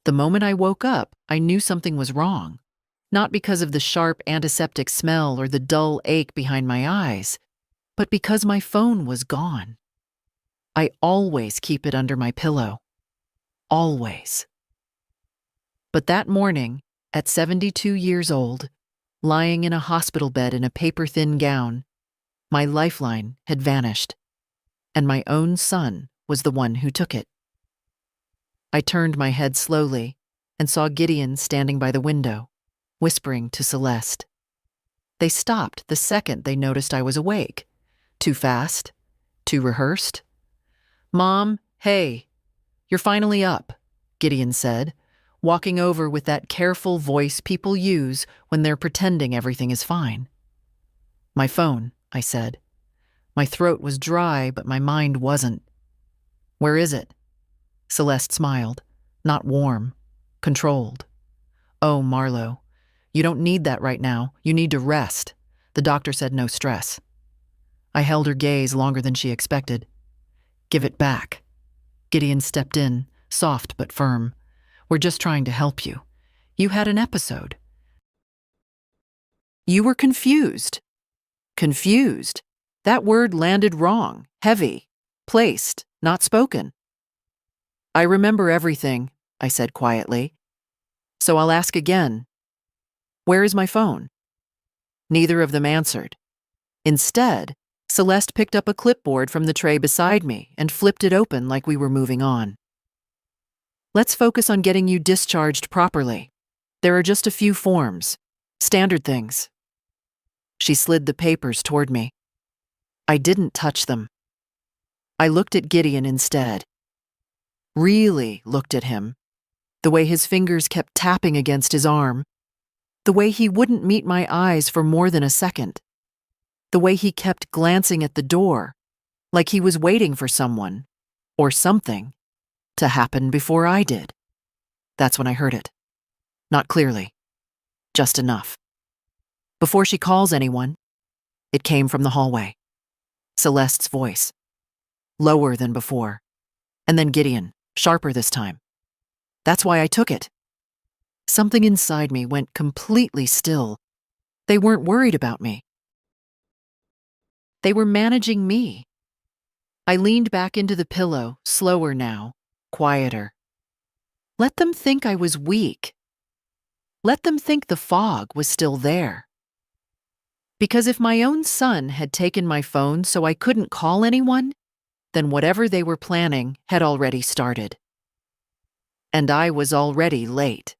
The moment I woke up, I knew something was wrong. Not because of the sharp antiseptic smell or the dull ache behind my eyes, but because my phone was gone. I always keep it under my pillow. Always. But that morning, at 72 years old, lying in a hospital bed in a paper-thin gown, my lifeline had vanished, and my own son was the one who took it. I turned my head slowly and saw Gideon standing by the window, whispering to Celeste. They stopped the second they noticed I was awake. Too fast? Too rehearsed? "Mom, hey, you're finally up," Gideon said, walking over with that careful voice people use when they're pretending everything is fine. "My phone," I said. My throat was dry, but my mind wasn't. "Where is it?" Celeste smiled, not warm, controlled. "Oh, Marlo, you don't need that right now. You need to rest. The doctor said no stress." I held her gaze longer than she expected. "Give it back." Gideon stepped in, soft but firm. "We're just trying to help you. You had an episode." "You were confused." Confused. That word landed wrong, heavy, placed, not spoken. "I remember everything," I said quietly. "So I'll ask again. Where is my phone?" Neither of them answered. Instead, Celeste picked up a clipboard from the tray beside me and flipped it open like we were moving on. "Let's focus on getting you discharged properly. There are just a few forms. Standard things." She slid the papers toward me. I didn't touch them. I looked at Gideon instead. Really looked at him. The way his fingers kept tapping against his arm. The way he wouldn't meet my eyes for more than a second. The way he kept glancing at the door, like he was waiting for someone, or something, to happen before I did. That's when I heard it. Not clearly. Just enough. Before she calls anyone, it came from the hallway. Celeste's voice. Lower than before. And then Gideon, sharper this time. That's why I took it. Something inside me went completely still. They weren't worried about me. They were managing me. I leaned back into the pillow, slower now, quieter. Let them think I was weak. Let them think the fog was still there. Because if my own son had taken my phone so I couldn't call anyone, then whatever they were planning had already started. And I was already late.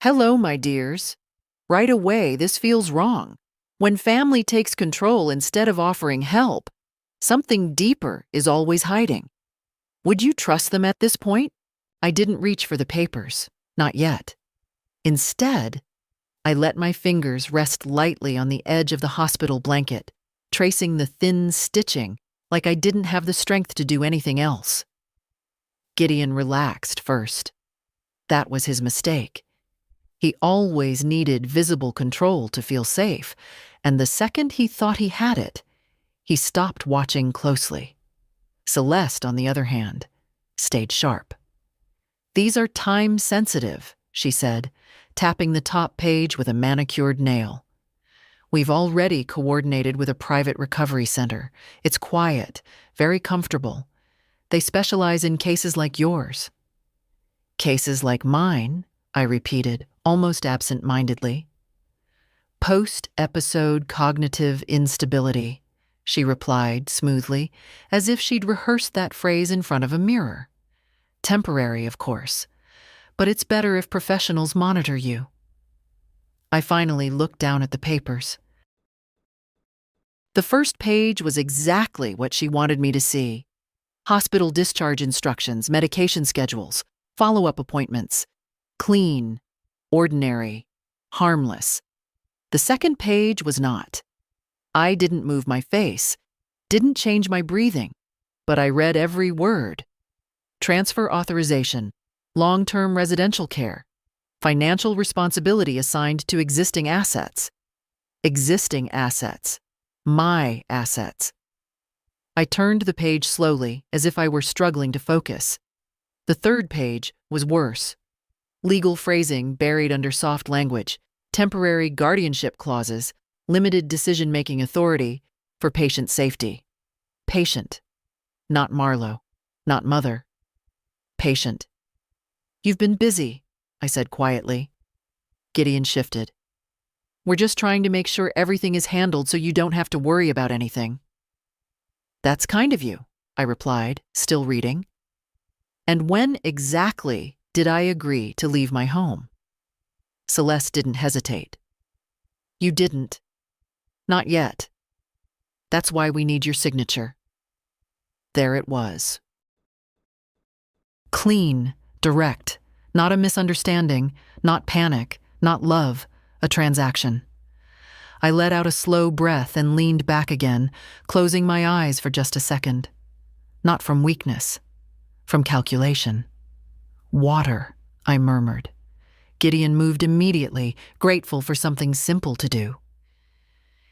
"Hello, my dears. Right away, this feels wrong. When family takes control instead of offering help, something deeper is always hiding. Would you trust them at this point?" I didn't reach for the papers, not yet. Instead, I let my fingers rest lightly on the edge of the hospital blanket, tracing the thin stitching like I didn't have the strength to do anything else. Gideon relaxed first. That was his mistake. He always needed visible control to feel safe, and the second he thought he had it, he stopped watching closely. Celeste, on the other hand, stayed sharp. "These are time-sensitive," she said, tapping the top page with a manicured nail. "We've already coordinated with a private recovery center. It's quiet, very comfortable. They specialize in cases like yours." "Cases like mine," I repeated, almost absent-mindedly. "Post-episode cognitive instability," she replied smoothly, as if she'd rehearsed that phrase in front of a mirror. "Temporary, of course, but it's better if professionals monitor you." I finally looked down at the papers. The first page was exactly what she wanted me to see. Hospital discharge instructions, medication schedules, follow-up appointments. Clean, ordinary, harmless. The second page was not. I didn't move my face, didn't change my breathing, but I read every word. Transfer authorization, long-term residential care, financial responsibility assigned to existing assets. Existing assets. My assets. I turned the page slowly, as if I were struggling to focus. The third page was worse. legal phrasing buried under soft language, temporary guardianship clauses, limited decision-making authority for patient safety. Patient, not Marlowe, not mother. Patient. You've been busy, I said quietly. Gideon shifted. We're just trying to make sure everything is handled so you don't have to worry about anything. That's kind of you, I replied, still reading. And when exactly did I agree to leave my home? Celeste didn't hesitate. You didn't. Not yet. That's why we need your signature. There it was. Clean, direct, not a misunderstanding, not panic, not love, a transaction. I let out a slow breath and leaned back again, closing my eyes for just a second. Not from weakness, from calculation. Water, I murmured. Gideon moved immediately, grateful for something simple to do.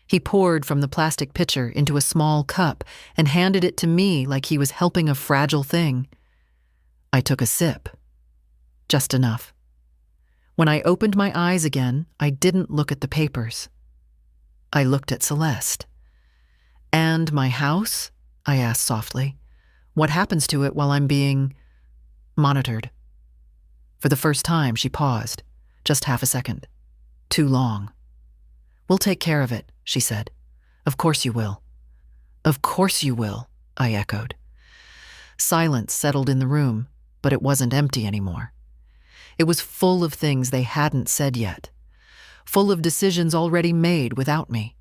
He poured from the plastic pitcher into a small cup and handed it to me like he was helping a fragile thing. I took a sip. Just enough. When I opened my eyes again, I didn't look at the papers. I looked at Celeste. And my house? I asked softly. What happens to it while I'm being monitored? For the first time, she paused, just half a second. Too long. We'll take care of it, she said. Of course you will. Of course you will, I echoed. Silence settled in the room, but it wasn't empty anymore. It was full of things they hadn't said yet, full of decisions already made without me.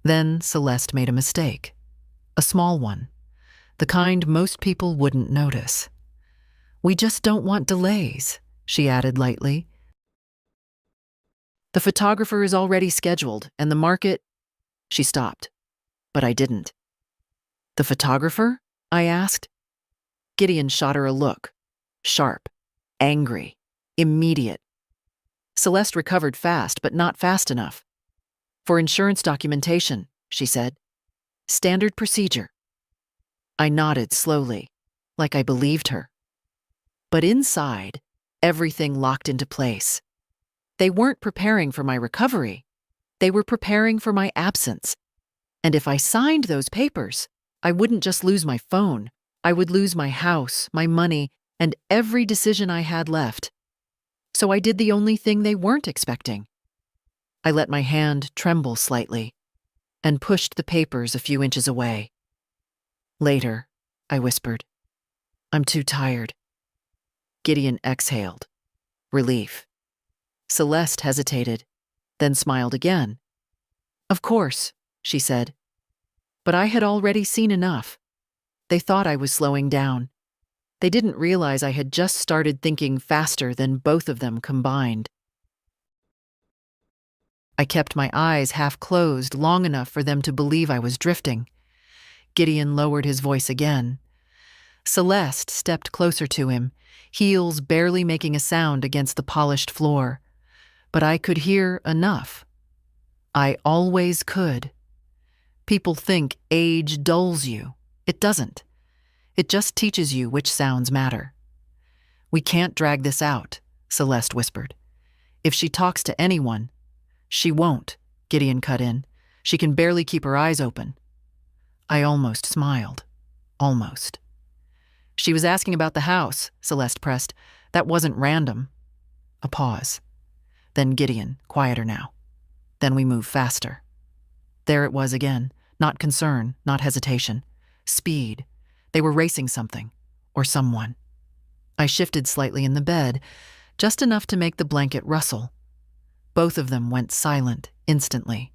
Then Celeste made a mistake, a small one, the kind most people wouldn't notice. We just don't want delays, she added lightly. The photographer is already scheduled, and the market… She stopped, but I didn't. The photographer? I asked. Gideon shot her a look, sharp, angry, immediate. Celeste recovered fast, but not fast enough. For insurance documentation, she said. Standard procedure. I nodded slowly, like I believed her. But inside, everything locked into place. They weren't preparing for my recovery. They were preparing for my absence. And if I signed those papers, I wouldn't just lose my phone. I would lose my house, my money, and every decision I had left. So I did the only thing they weren't expecting. I let my hand tremble slightly and pushed the papers a few inches away. Later, I whispered. I'm too tired. Gideon exhaled. Relief. Celeste hesitated, then smiled again. Of course, she said. But I had already seen enough. They thought I was slowing down. They didn't realize I had just started thinking faster than both of them combined. I kept my eyes half closed long enough for them to believe I was drifting. Gideon lowered his voice again. Celeste stepped closer to him, heels barely making a sound against the polished floor. But I could hear enough. I always could. People think age dulls you. It doesn't. It just teaches you which sounds matter. We can't drag this out, Celeste whispered. If she talks to anyone… She won't, Gideon cut in. She can barely keep her eyes open. I almost smiled. Almost. She was asking about the house, Celeste pressed. That wasn't random. A pause. Then Gideon, quieter now. Then we move faster. There it was again. Not concern, not hesitation. Speed. They were racing something. Or someone. I shifted slightly in the bed, just enough to make the blanket rustle. Both of them went silent instantly.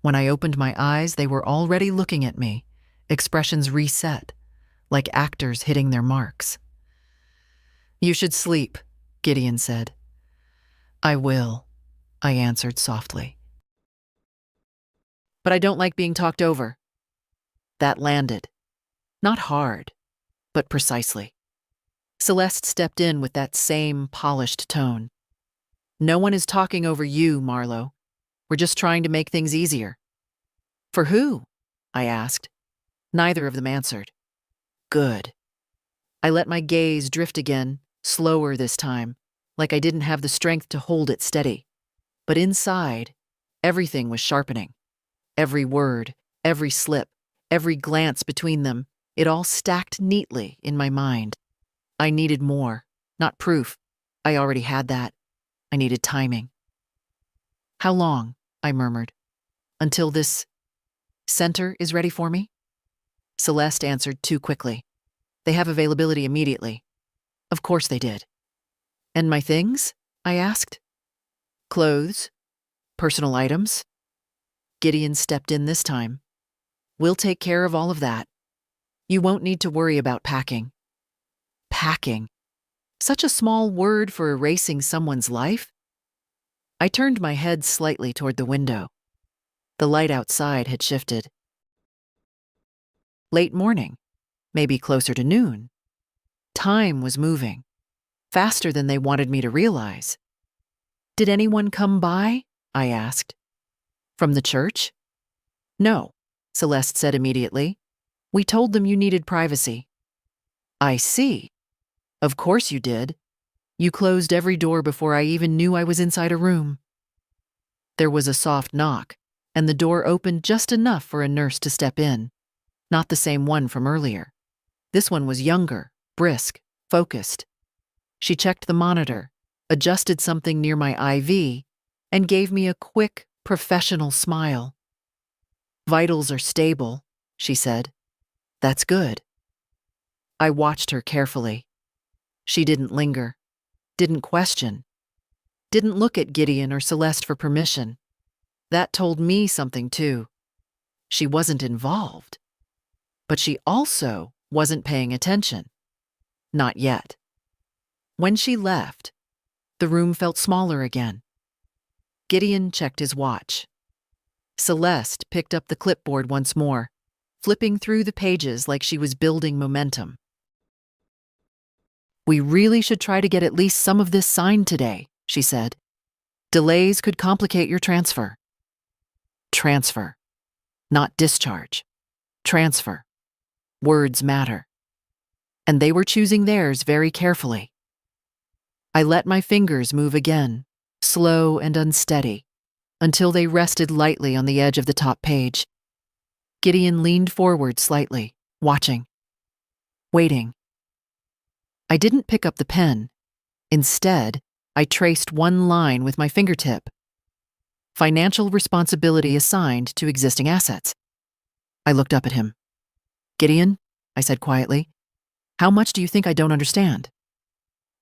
When I opened my eyes, they were already looking at me, expressions reset, like actors hitting their marks. You should sleep, Gideon said. I will, I answered softly. But I don't like being talked over. That landed. Not hard, but precisely. Celeste stepped in with that same polished tone. No one is talking over you, Marlowe. We're just trying to make things easier. For who? I asked. Neither of them answered. Good. I let my gaze drift again, slower this time, like I didn't have the strength to hold it steady. But inside, everything was sharpening. Every word, every slip, every glance between them, it all stacked neatly in my mind. I needed more, not proof. I already had that. I needed timing. How long? I murmured. Until this center is ready for me? Celeste answered too quickly. They have availability immediately. Of course they did. And my things? I asked. Clothes? Personal items? Gideon stepped in this time. We'll take care of all of that. You won't need to worry about packing. Packing? Such a small word for erasing someone's life? I turned my head slightly toward the window. The light outside had shifted. Late morning, maybe closer to noon. Time was moving, faster than they wanted me to realize. Did anyone come by? I asked. From the church? No, Celeste said immediately. We told them you needed privacy. I see. Of course you did. You closed every door before I even knew I was inside a room. There was a soft knock, and the door opened just enough for a nurse to step in. Not the same one from earlier. This one was younger, brisk, focused. She checked the monitor, adjusted something near my IV, and gave me a quick, professional smile. Vitals are stable, she said. That's good. I watched her carefully. She didn't linger, didn't question, didn't look at Gideon or Celeste for permission. That told me something too. She wasn't involved. But she also wasn't paying attention. Not yet. When she left, the room felt smaller again. Gideon checked his watch. Celeste picked up the clipboard once more, flipping through the pages like she was building momentum. We really should try to get at least some of this signed today, she said. Delays could complicate your transfer. Transfer, not discharge. Transfer. Words matter. And they were choosing theirs very carefully. I let my fingers move again, slow and unsteady, until they rested lightly on the edge of the top page. Gideon leaned forward slightly, watching, waiting. I didn't pick up the pen. Instead, I traced one line with my fingertip. Financial responsibility assigned to existing assets. I looked up at him. Gideon, I said quietly, how much do you think I don't understand?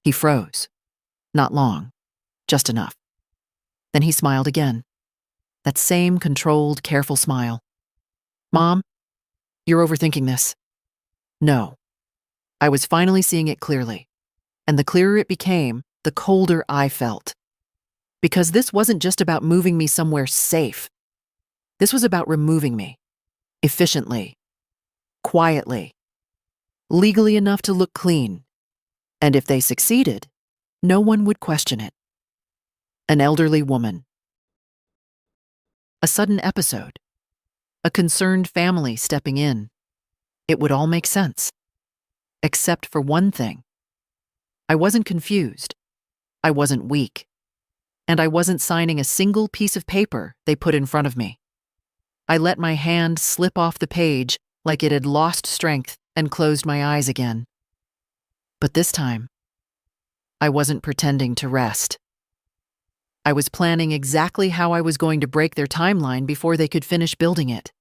He froze. Not long, just enough. Then he smiled again. That same controlled, careful smile. Mom, you're overthinking this. No. I was finally seeing it clearly. And the clearer it became, the colder I felt. Because this wasn't just about moving me somewhere safe. This was about removing me. Efficiently. Quietly. Legally enough to look clean. And if they succeeded, no one would question it. An elderly woman. A sudden episode. A concerned family stepping in. It would all make sense. Except for one thing. I wasn't confused. I wasn't weak. And I wasn't signing a single piece of paper they put in front of me. I let my hand slip off the page like it had lost strength and closed my eyes again. But this time, I wasn't pretending to rest. I was planning exactly how I was going to break their timeline before they could finish building it.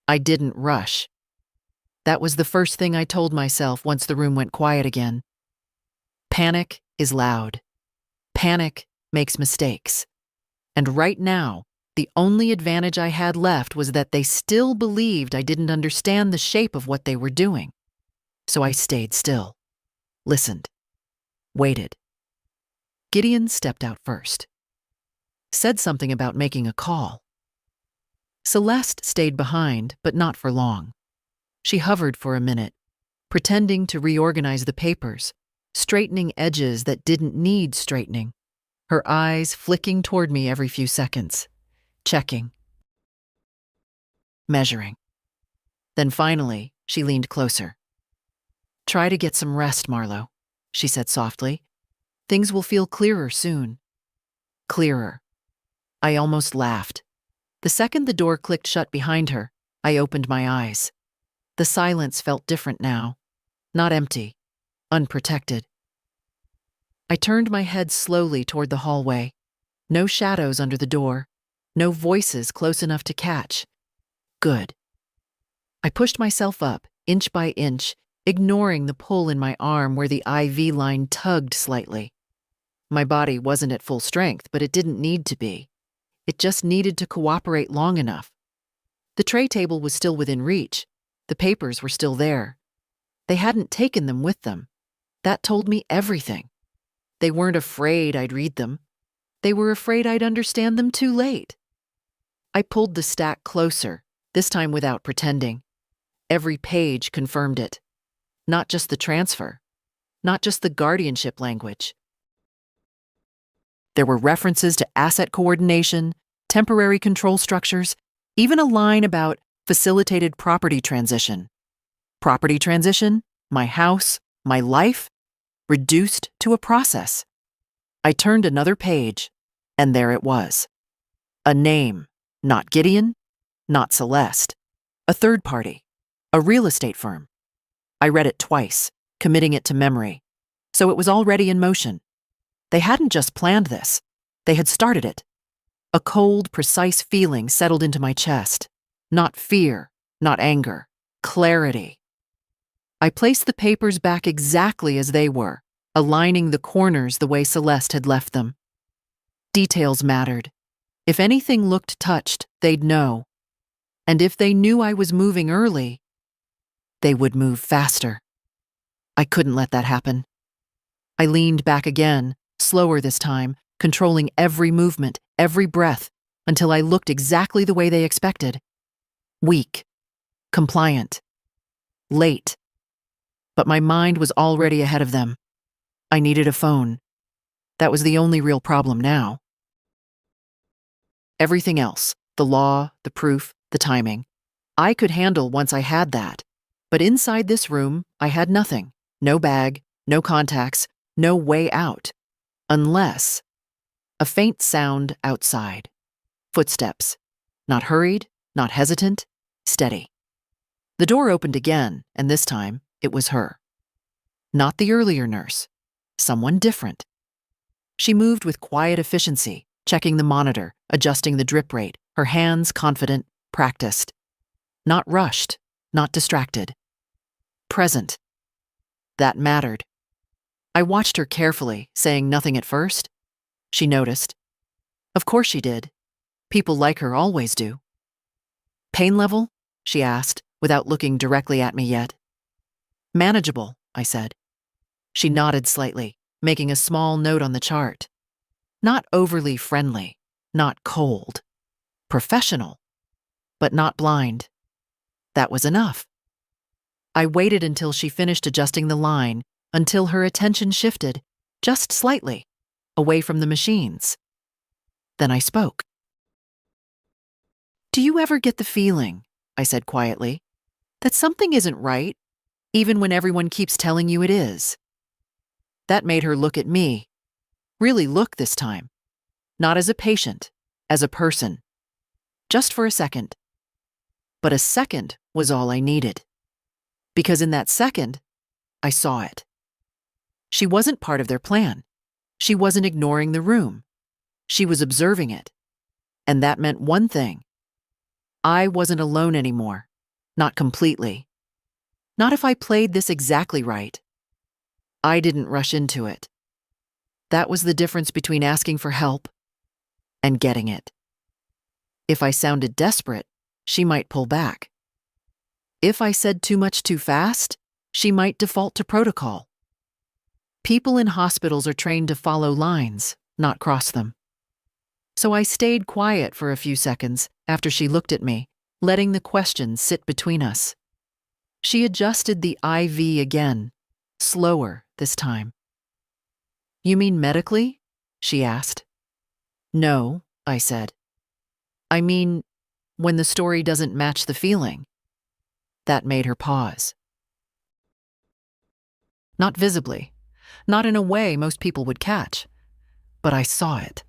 I didn't rush. That was the first thing I told myself once the room went quiet again. Panic is loud. Panic makes mistakes. And right now, the only advantage I had left was that they still believed I didn't understand the shape of what they were doing. So I stayed still, listened, waited. Gideon stepped out first. Said something about making a call. Celeste stayed behind, but not for long. She hovered for a minute, pretending to reorganize the papers, straightening edges that didn't need straightening, her eyes flicking toward me every few seconds, checking, measuring. Then finally, she leaned closer. Try to get some rest, Marlo. she said softly. Things will feel clearer soon. Clearer. I almost laughed. The second the door clicked shut behind her, I opened my eyes. The silence felt different now. Not empty. Unprotected. I turned my head slowly toward the hallway. No shadows under the door. No voices close enough to catch. Good. I pushed myself up, inch by inch, ignoring the pull in my arm where the IV line tugged slightly. My body wasn't at full strength, but it didn't need to be. It just needed to cooperate long enough. The tray table was still within reach. The papers were still there. They hadn't taken them with them. That told me everything. They weren't afraid I'd read them. They were afraid I'd understand them too late. I pulled the stack closer, this time without pretending. Every page confirmed it. Not just the transfer. Not just the guardianship language. There were references to asset coordination, temporary control structures, even a line about facilitated property transition. Property transition, my house, my life, reduced to a process. I turned another page, and there it was. A name, not Gideon, not Celeste. A third party, a real estate firm. I read it twice, committing it to memory, so it was already in motion. They hadn't just planned this, they had started it. A cold, precise feeling settled into my chest. Not fear, not anger, clarity. I placed the papers back exactly as they were, aligning the corners the way Celeste had left them. Details mattered. If anything looked touched, they'd know. And if they knew I was moving early, they would move faster. I couldn't let that happen. I leaned back again, slower this time, controlling every movement, every breath, until I looked exactly the way they expected. Weak. Compliant. Late. But my mind was already ahead of them. I needed a phone. That was the only real problem now. Everything else, the law, the proof, the timing, I could handle once I had that. But inside this room, I had nothing. No bag, no contacts, no way out. Unless a faint sound outside. Footsteps. Not hurried, not hesitant, steady. The door opened again, and this time it was her. Not the earlier nurse. Someone different. She moved with quiet efficiency, checking the monitor, adjusting the drip rate, her hands confident, practiced. Not rushed, not distracted. Present. That mattered. I watched her carefully, saying nothing at first. She noticed. Of course she did. People like her always do. Pain level? She asked, without looking directly at me yet. Manageable, I said. She nodded slightly, making a small note on the chart. Not overly friendly, not cold. Professional, but not blind. That was enough. I waited until she finished adjusting the line, until her attention shifted, just slightly, away from the machines. Then I spoke. Do you ever get the feeling, I said quietly, that something isn't right, even when everyone keeps telling you it is? That made her look at me. Really look this time. Not as a patient, as a person. Just for a second. But a second was all I needed. Because in that second, I saw it. She wasn't part of their plan. She wasn't ignoring the room. She was observing it. And that meant one thing. I wasn't alone anymore. Not completely. Not if I played this exactly right. I didn't rush into it. That was the difference between asking for help and getting it. If I sounded desperate, she might pull back. If I said too much too fast, she might default to protocol. People in hospitals are trained to follow lines, not cross them. So I stayed quiet for a few seconds after she looked at me, letting the questions sit between us. She adjusted the IV again, slower this time. You mean medically? She asked. No, I said. I mean, when the story doesn't match the feeling. That made her pause. Not visibly, Not in a way most people would catch. But I saw it.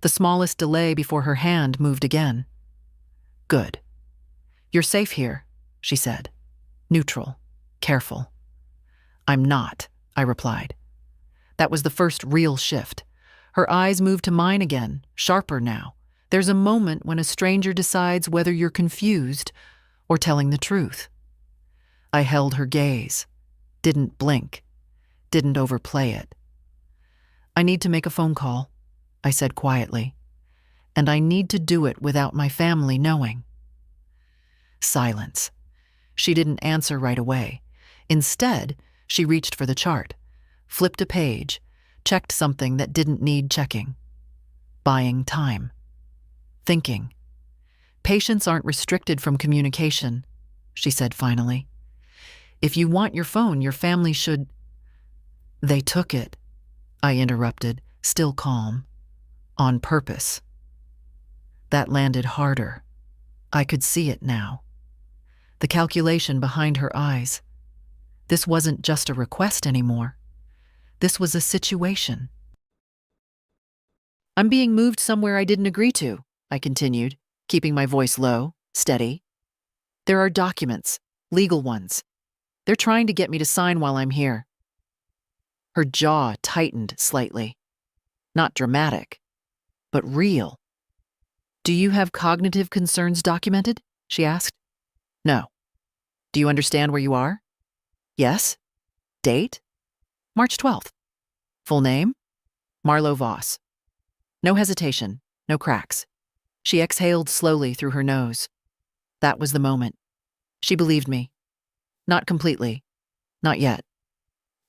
The smallest delay before her hand moved again. Good. You're safe here, she said. Neutral. Careful. I'm not, I replied. That was the first real shift. Her eyes moved to mine again, sharper now. There's a moment when a stranger decides whether you're confused or telling the truth. I held her gaze, didn't blink, didn't overplay it. I need to make a phone call, I said quietly, and I need to do it without my family knowing. Silence. She didn't answer right away. Instead, she reached for the chart, flipped a page, checked something that didn't need checking. Buying time. Thinking. Patients aren't restricted from communication, she said finally. If you want your phone, your family should... They took it, I interrupted, still calm. On purpose. That landed harder. I could see it now. The calculation behind her eyes. This wasn't just a request anymore. This was a situation. I'm being moved somewhere I didn't agree to, I continued, keeping my voice low, steady. There are documents, legal ones. They're trying to get me to sign while I'm here. Her jaw tightened slightly. Not dramatic, but real. Do you have cognitive concerns documented? She asked. No. Do you understand where you are? Yes. Date? March 12th. Full name? Marlo Voss. No hesitation, no cracks. She exhaled slowly through her nose. That was the moment. She believed me. Not completely. Not yet.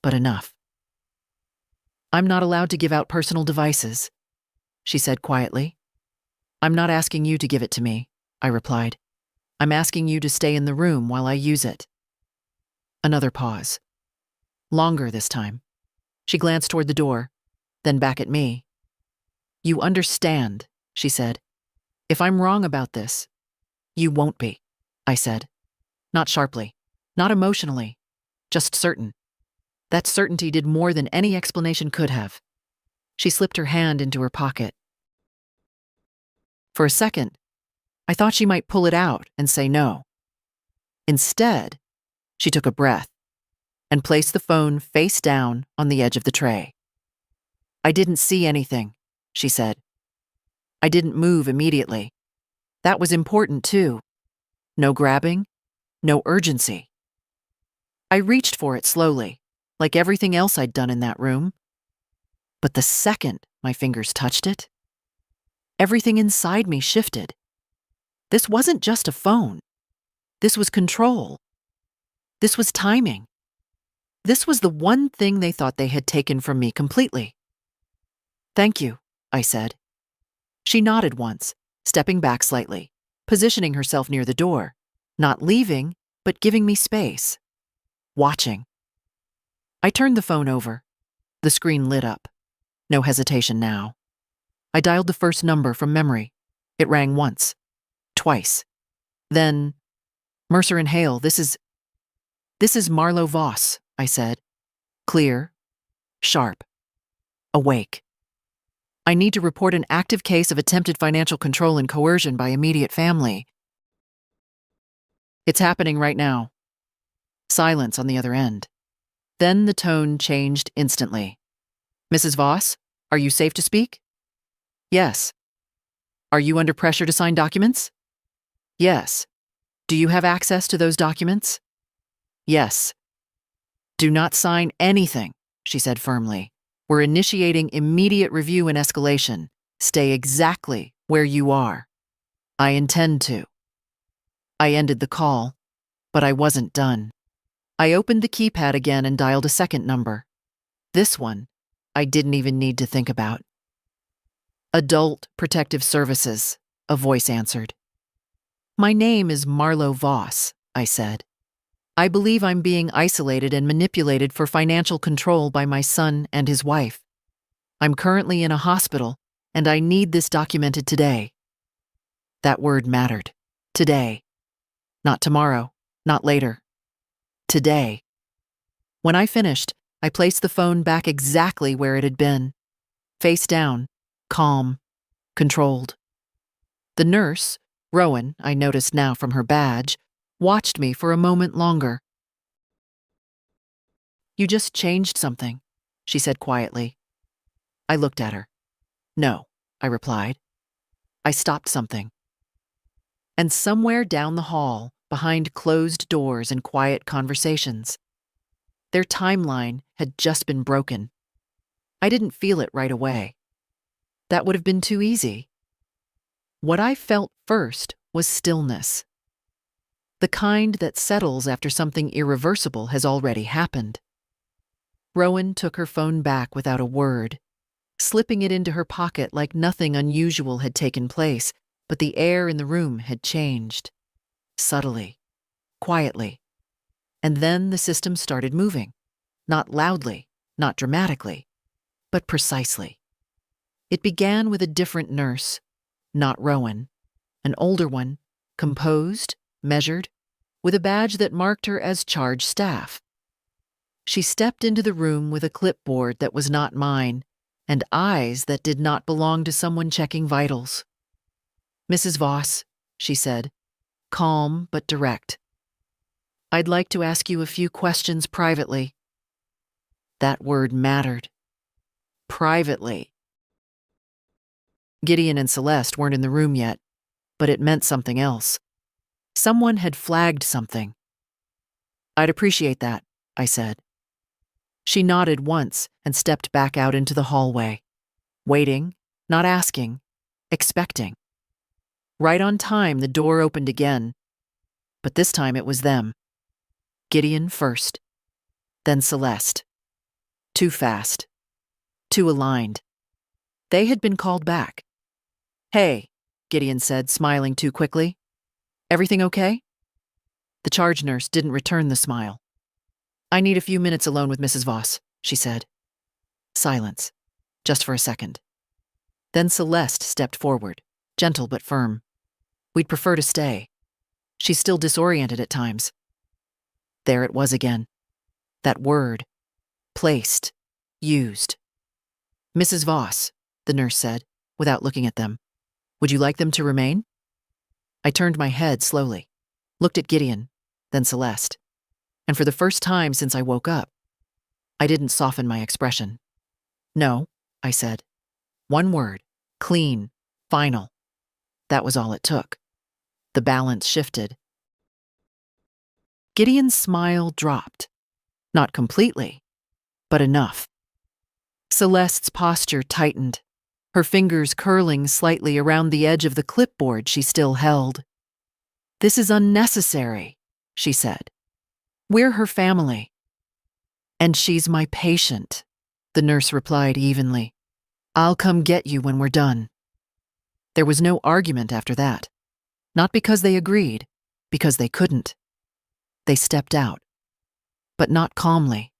But enough. I'm not allowed to give out personal devices, she said quietly. I'm not asking you to give it to me, I replied. I'm asking you to stay in the room while I use it. Another pause. Longer this time. She glanced toward the door, then back at me. You understand, she said. If I'm wrong about this, you won't be, I said. Not sharply, not emotionally, just certain. That certainty did more than any explanation could have. She slipped her hand into her pocket. For a second, I thought she might pull it out and say no. Instead, she took a breath and placed the phone face down on the edge of the tray. I didn't see anything, she said. I didn't move immediately. That was important too. No grabbing, no urgency. I reached for it slowly, like everything else I'd done in that room. But the second my fingers touched it, everything inside me shifted. This wasn't just a phone. This was control. This was timing. This was the one thing they thought they had taken from me completely. Thank you, I said. She nodded once, stepping back slightly, positioning herself near the door, not leaving, but giving me space. Watching. I turned the phone over. The screen lit up. No hesitation now. I dialed the first number from memory. It rang once. Twice. Then, Mercer and Hale, this is Marlo Voss, I said. Clear. Sharp. Awake. I need to report an active case of attempted financial control and coercion by immediate family. It's happening right now. Silence on the other end. Then the tone changed instantly. Mrs. Voss, are you safe to speak? Yes. Are you under pressure to sign documents? Yes. Do you have access to those documents? Yes. Do not sign anything, she said firmly. We're initiating immediate review and escalation. Stay exactly where you are. I intend to. I ended the call, but I wasn't done. I opened the keypad again and dialed a second number. This one, I didn't even need to think about. Adult Protective Services, a voice answered. My name is Marlo Voss, I said. I believe I'm being isolated and manipulated for financial control by my son and his wife. I'm currently in a hospital, and I need this documented today. That word mattered. Today. Not tomorrow, not later. Today. When I finished, I placed the phone back exactly where it had been. Face down, calm, controlled. The nurse, Rowan, I noticed now from her badge, watched me for a moment longer. "You just changed something," she said quietly. I looked at her. "No," I replied. "I stopped something." And somewhere down the hall, behind closed doors and quiet conversations, their timeline had just been broken. I didn't feel it right away. That would have been too easy. What I felt first was stillness. The kind that settles after something irreversible has already happened. Rowan took her phone back without a word, slipping it into her pocket like nothing unusual had taken place, but the air in the room had changed. Subtly, quietly. And then the system started moving. Not loudly, not dramatically, but precisely. It began with a different nurse, not Rowan, an older one, composed, measured, with a badge that marked her as charge staff. She stepped into the room with a clipboard that was not mine and eyes that did not belong to someone checking vitals. "Mrs. Voss," she said, calm but direct. "I'd like to ask you a few questions privately." That word mattered. Privately. Gideon and Celeste weren't in the room yet, but it meant something else. Someone had flagged something. "I'd appreciate that," I said. She nodded once and stepped back out into the hallway, waiting, not asking, expecting. Right on time, the door opened again, but this time it was them. Gideon first, then Celeste. Too fast. Too aligned. They had been called back. "Hey," Gideon said, smiling too quickly. "Everything okay?" The charge nurse didn't return the smile. "I need a few minutes alone with Mrs. Voss," she said. Silence, just for a second. Then Celeste stepped forward, gentle but firm. "We'd prefer to stay. She's still disoriented at times." There it was again. That word. Placed. Used. "Mrs. Voss," the nurse said, without looking at them. "Would you like them to remain?" I turned my head slowly, looked at Gideon, then Celeste. And for the first time since I woke up, I didn't soften my expression. "No," I said. One word. Clean. Final. That was all it took. The balance shifted. Gideon's smile dropped. Not completely, but enough. Celeste's posture tightened, her fingers curling slightly around the edge of the clipboard she still held. "This is unnecessary," she said. "We're her family." "And she's my patient," the nurse replied evenly. "I'll come get you when we're done." There was no argument after that. Not because they agreed, because they couldn't. They stepped out. But not calmly.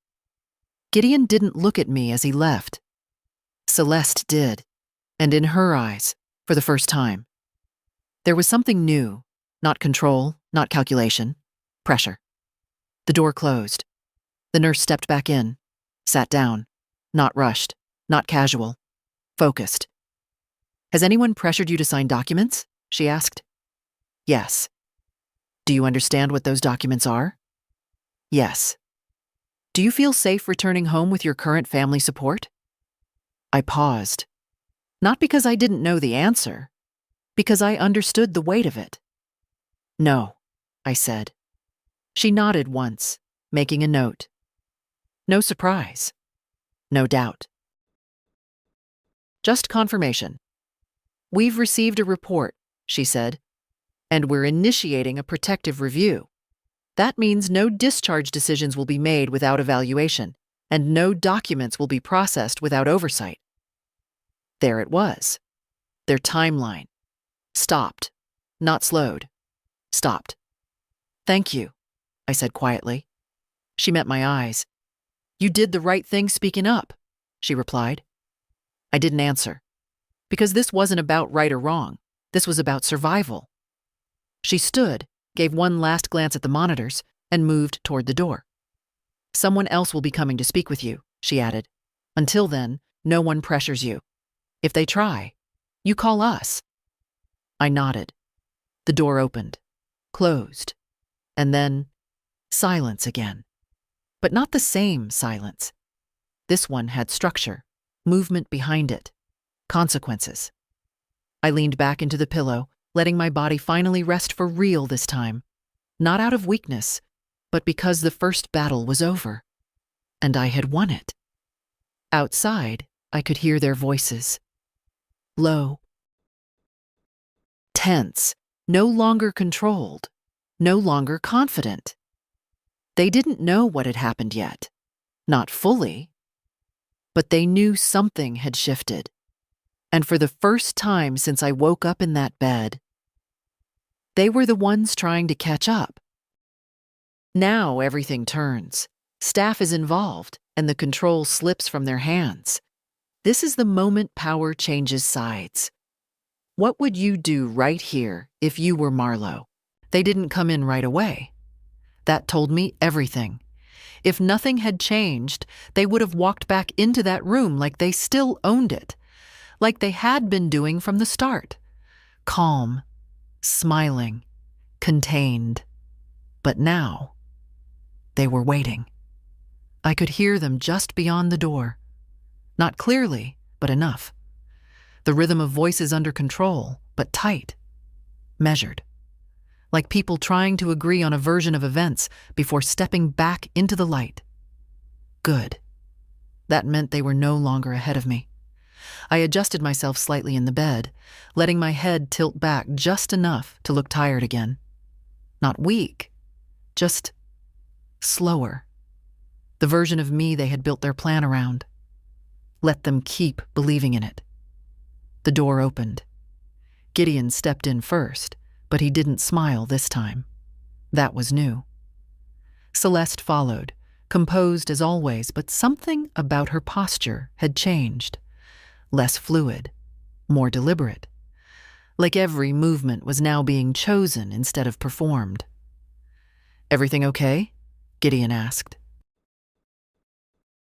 Gideon didn't look at me as he left. Celeste did, and in her eyes, for the first time. There was something new, not control, not calculation, pressure. The door closed. The nurse stepped back in, sat down, not rushed, not casual, focused. "Has anyone pressured you to sign documents?" she asked. "Yes." "Do you understand what those documents are?" "Yes." "Do you feel safe returning home with your current family support?" I paused. Not because I didn't know the answer, because I understood the weight of it. "No," I said. She nodded once, making a note. No surprise. No doubt. "Just confirmation. We've received a report," she said, "and we're initiating a protective review. That means no discharge decisions will be made without evaluation, and no documents will be processed without oversight." There it was. Their timeline. Stopped. Not slowed. Stopped. "Thank you," I said quietly. She met my eyes. "You did the right thing speaking up," she replied. I didn't answer. Because this wasn't about right or wrong. This was about survival. She stood, gave one last glance at the monitors, and moved toward the door. Someone else will be coming to speak with you, she added. Until then, no one pressures you. If they try, you call us. I nodded. The door opened, closed, and then silence again. But not the same silence. This one had structure, movement behind it, consequences. I leaned back into the pillow, letting my body finally rest for real this time. Not out of weakness, but because the first battle was over, and I had won it. Outside, I could hear their voices. Low. Tense, no longer controlled, no longer confident. They didn't know what had happened yet. Not fully. But they knew something had shifted. And for the first time since I woke up in that bed, they were the ones trying to catch up. Now everything turns. Staff is involved, and the control slips from their hands. This is the moment power changes sides. What would you do right here if you were Marlowe? They didn't come in right away. That told me everything. If nothing had changed, they would have walked back into that room like they still owned it, like they had been doing from the start. Calm, smiling, contained. But now, they were waiting. I could hear them just beyond the door. Not clearly, but enough. The rhythm of voices under control, but tight, measured. Like people trying to agree on a version of events before stepping back into the light. Good. That meant they were no longer ahead of me. I adjusted myself slightly in the bed, letting my head tilt back just enough to look tired again. Not weak, just slower. The version of me they had built their plan around. Let them keep believing in it. The door opened. Gideon stepped in first, but he didn't smile this time. That was new. Celeste followed, composed as always, but something about her posture had changed. Less fluid, more deliberate. Like every movement was now being chosen instead of performed. "Everything okay?" Gideon asked.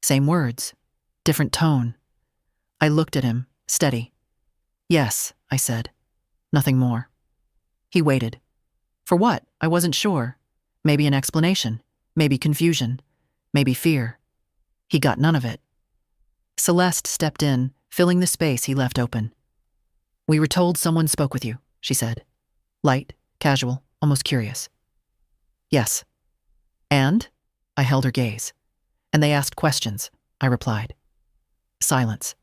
Same words, different tone. I looked at him, steady. "Yes," I said. Nothing more. He waited. For what? I wasn't sure. Maybe an explanation. Maybe confusion. Maybe fear. He got none of it. Celeste stepped in, filling the space he left open. "We were told someone spoke with you," she said. Light, casual, almost curious. "Yes." "And?" I held her gaze. "And they asked questions," I replied. Silence.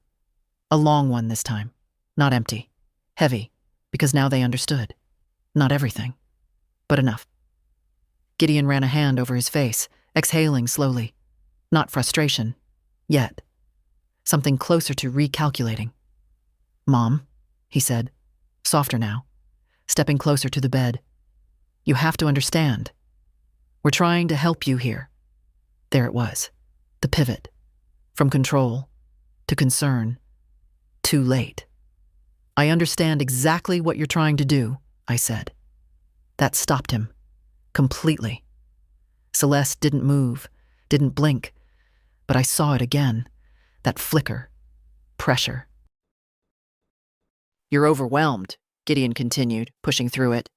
A long one this time. Not empty. Heavy, because now they understood. Not everything, but enough. Gideon ran a hand over his face, exhaling slowly. Not frustration. Yet. Something closer to recalculating. "Mom," he said, softer now, stepping closer to the bed. "You have to understand. We're trying to help you here." There it was. The pivot. From control to concern. Too late. "I understand exactly what you're trying to do," I said. That stopped him. Completely. Celeste didn't move, didn't blink, but I saw it again. That flicker. Pressure. "You're overwhelmed," Gideon continued, pushing through it.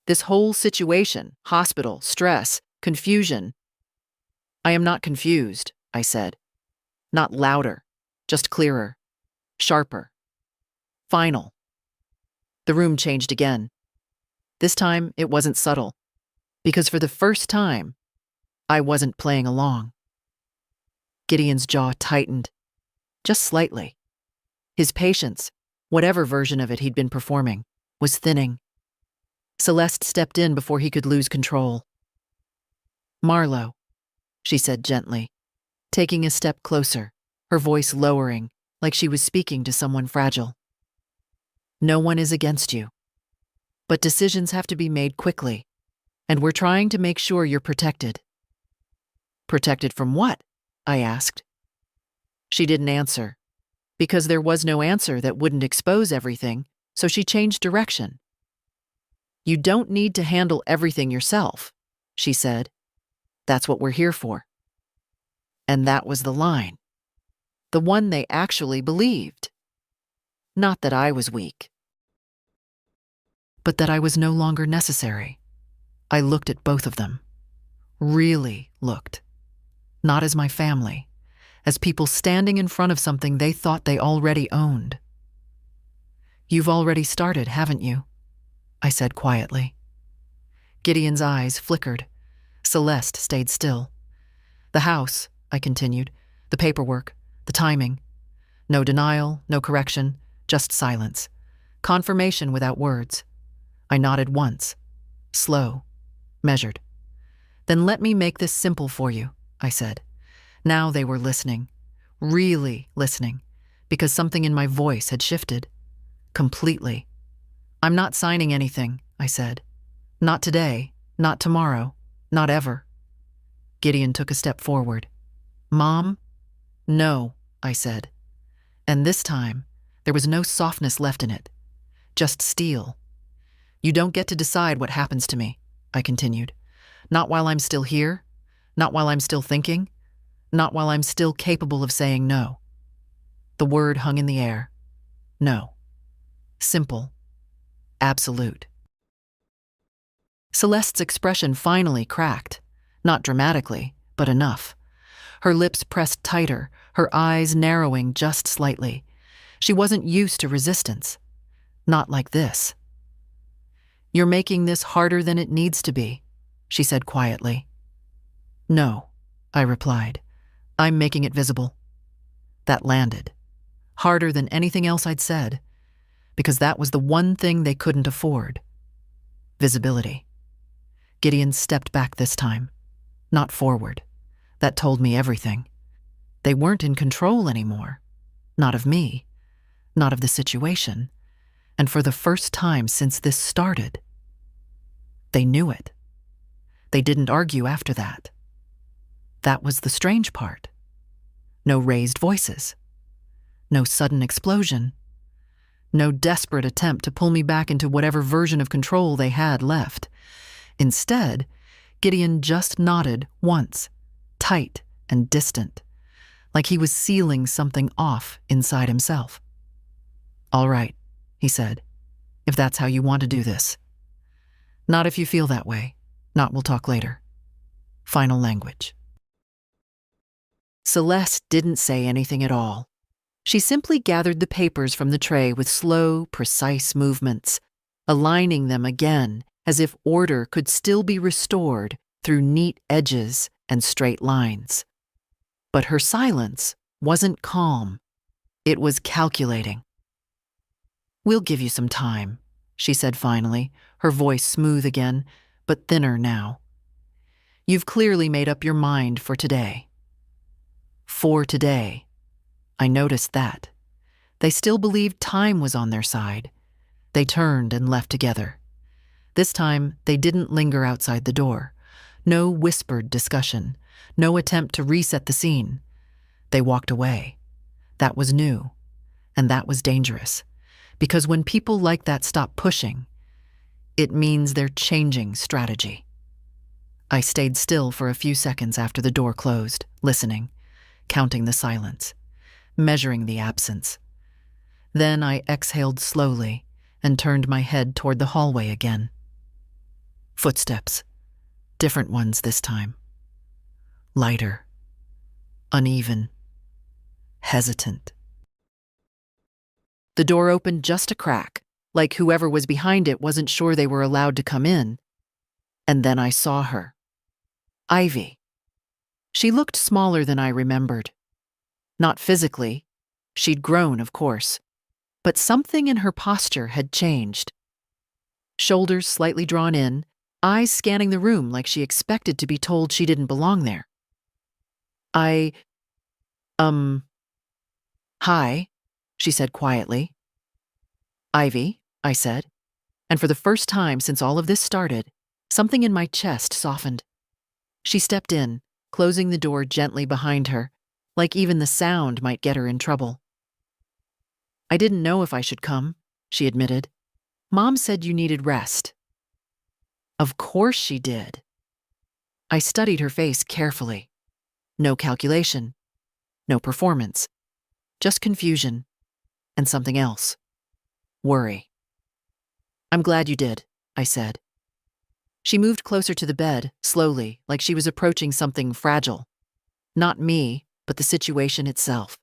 "This whole situation, hospital, stress, confusion." "I am not confused," I said. "Not louder, just clearer, sharper. Final." The room changed again. This time, it wasn't subtle, because for the first time, I wasn't playing along. Gideon's jaw tightened, just slightly. His patience, whatever version of it he'd been performing, was thinning. Celeste stepped in before he could lose control. "Marlowe," she said gently, taking a step closer, her voice lowering, like she was speaking to someone fragile. "No one is against you. But decisions have to be made quickly, and we're trying to make sure you're protected." "Protected from what?" I asked. She didn't answer, because there was no answer that wouldn't expose everything, so she changed direction. "You don't need to handle everything yourself," she said. "That's what we're here for." And that was the line. The one they actually believed. Not that I was weak, but that I was no longer necessary. I looked at both of them. Really looked. Not as my family, as people standing in front of something they thought they already owned. "You've already started, haven't you?" I said quietly. Gideon's eyes flickered. Celeste stayed still. "The house," I continued, "the paperwork, the timing. No denial, no correction, just silence. Confirmation without words." I nodded once. Slow. Measured. "Then let me make this simple for you," I said. Now they were listening. Really listening. Because something in my voice had shifted. Completely. "I'm not signing anything," I said. "Not today. Not tomorrow. Not ever." Gideon took a step forward. "Mom?" "No," I said. And this time, there was no softness left in it. Just steel. "You don't get to decide what happens to me," I continued. "Not while I'm still here. Not while I'm still thinking. Not while I'm still capable of saying no." The word hung in the air. No. Simple. Absolute. Celeste's expression finally cracked. Not dramatically, but enough. Her lips pressed tighter, her eyes narrowing just slightly. She wasn't used to resistance. Not like this. "You're making this harder than it needs to be," she said quietly. "No," I replied. "I'm making it visible." That landed. Harder than anything else I'd said. Because that was the one thing they couldn't afford. Visibility. Gideon stepped back this time. Not forward. That told me everything. They weren't in control anymore. Not of me. Not of the situation. And for the first time since this started, they knew it. They didn't argue after that. That was the strange part. No raised voices. No sudden explosion. No desperate attempt to pull me back into whatever version of control they had left. Instead, Gideon just nodded once, tight and distant, like he was sealing something off inside himself. "All right," he said, "if that's how you want to do this. Not if you feel that way. Not we'll talk later." Final language. Celeste didn't say anything at all. She simply gathered the papers from the tray with slow, precise movements, aligning them again as if order could still be restored through neat edges and straight lines. But her silence wasn't calm. It was calculating. "We'll give you some time," she said finally, her voice smooth again, but thinner now. "You've clearly made up your mind for today." For today. I noticed that. They still believed time was on their side. They turned and left together. This time, they didn't linger outside the door. No whispered discussion. No attempt to reset the scene. They walked away. That was new. And that was dangerous. Because when people like that stop pushing, it means they're changing strategy. I stayed still for a few seconds after the door closed, listening, counting the silence, measuring the absence. Then I exhaled slowly and turned my head toward the hallway again. Footsteps. Different ones this time. Lighter. Uneven. Hesitant. The door opened just a crack, like whoever was behind it wasn't sure they were allowed to come in. And then I saw her. Ivy. She looked smaller than I remembered. Not physically. She'd grown, of course. But something in her posture had changed. Shoulders slightly drawn in, eyes scanning the room like she expected to be told she didn't belong there. Hi, she said quietly. "Ivy," I said, and for the first time since all of this started, something in my chest softened. She stepped in, closing the door gently behind her, like even the sound might get her in trouble. "I didn't know if I should come," she admitted. "Mom said you needed rest." Of course she did. I studied her face carefully. No calculation. No performance. Just confusion. And something else. Worry. I'm glad you did, I said. She moved closer to the bed, slowly, like she was approaching something fragile. Not me, but the situation itself.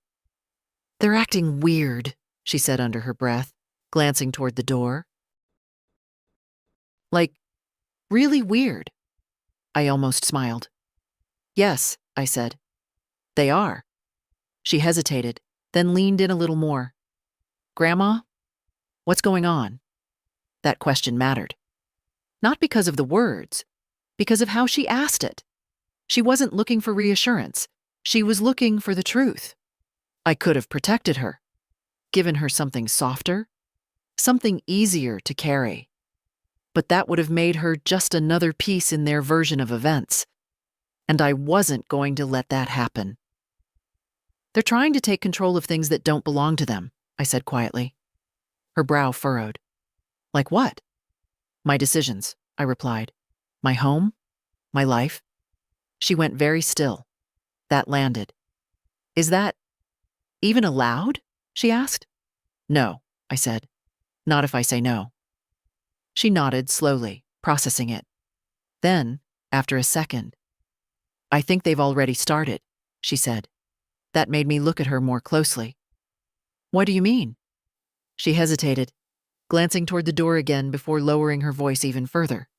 They're acting weird, she said under her breath, glancing toward the door. Like, really weird. I almost smiled. Yes, I said. They are. She hesitated, then leaned in a little more. Grandma? What's going on? That question mattered. Not because of the words, because of how she asked it. She wasn't looking for reassurance. She was looking for the truth. I could have protected her, given her something softer, something easier to carry. But that would have made her just another piece in their version of events. And I wasn't going to let that happen. They're trying to take control of things that don't belong to them, I said quietly. Her brow furrowed. Like what? My decisions, I replied. My home? My life? She went very still. That landed. Is that even allowed? She asked. No, I said. Not if I say no. She nodded slowly, processing it. Then, after a second, I think they've already started, she said. That made me look at her more closely. What do you mean? She hesitated, glancing toward the door again before lowering her voice even further.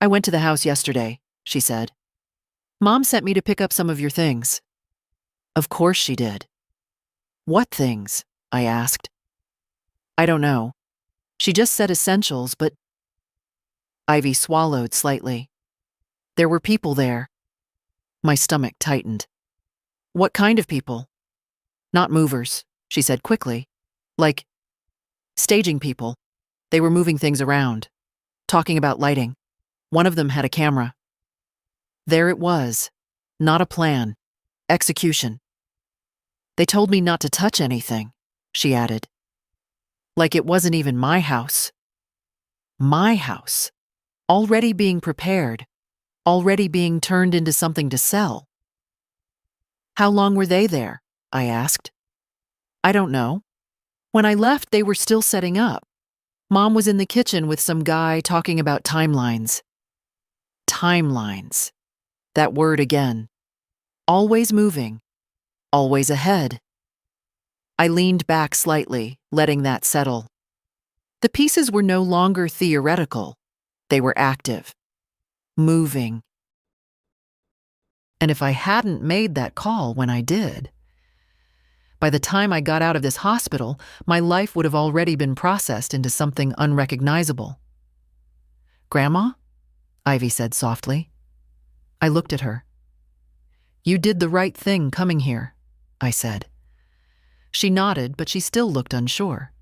I went to the house yesterday, she said. Mom sent me to pick up some of your things. Of course she did. What things? I asked. I don't know. She just said essentials, but... Ivy swallowed slightly. There were people there. My stomach tightened. What kind of people? Not movers, she said quickly. Like, staging people. They were moving things around, talking about lighting. One of them had a camera. There it was. Not a plan. Execution. They told me not to touch anything, she added. Like it wasn't even my house. My house. Already being prepared. Already being turned into something to sell. How long were they there? I asked. I don't know. When I left, they were still setting up. Mom was in the kitchen with some guy talking about timelines. Timelines. That word again. Always moving. Always ahead. I leaned back slightly, letting that settle. The pieces were no longer theoretical. They were active. Moving. And if I hadn't made that call when I did, by the time I got out of this hospital, my life would have already been processed into something unrecognizable. Grandma? Ivy said softly. I looked at her. You did the right thing coming here, I said. She nodded, but she still looked unsure.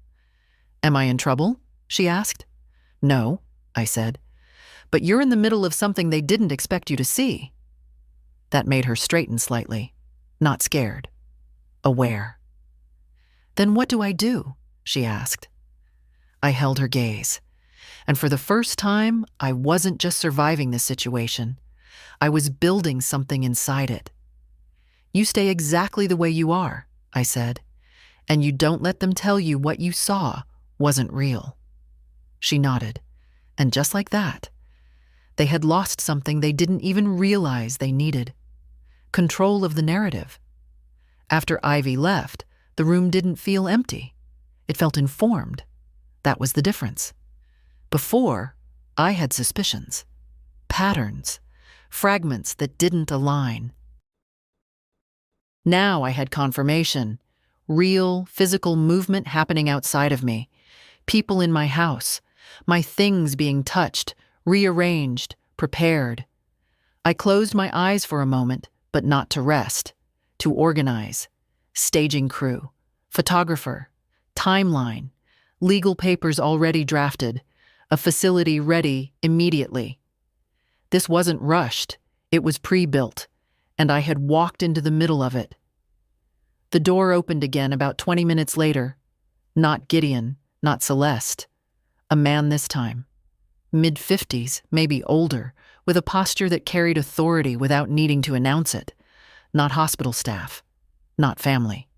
Am I in trouble? She asked. No, I said. But you're in the middle of something they didn't expect you to see. That made her straighten slightly, not scared. Aware. Then what do I do? She asked. I held her gaze. And for the first time, I wasn't just surviving this situation. I was building something inside it. You stay exactly the way you are, I said, and you don't let them tell you what you saw wasn't real. She nodded, and just like that, they had lost something they didn't even realize they needed. Control of the narrative. After Ivy left, the room didn't feel empty. It felt informed. That was the difference. Before, I had suspicions, patterns, fragments that didn't align. Now I had confirmation, real, physical movement happening outside of me, people in my house, my things being touched, rearranged, prepared. I closed my eyes for a moment, but not to rest, to organize. Staging crew, photographer, timeline, legal papers already drafted, a facility ready immediately. This wasn't rushed, it was pre-built, and I had walked into the middle of it. The door opened again about 20 minutes later. Not Gideon, not Celeste. A man this time. Mid-50s, maybe older, with a posture that carried authority without needing to announce it. Not hospital staff, not family.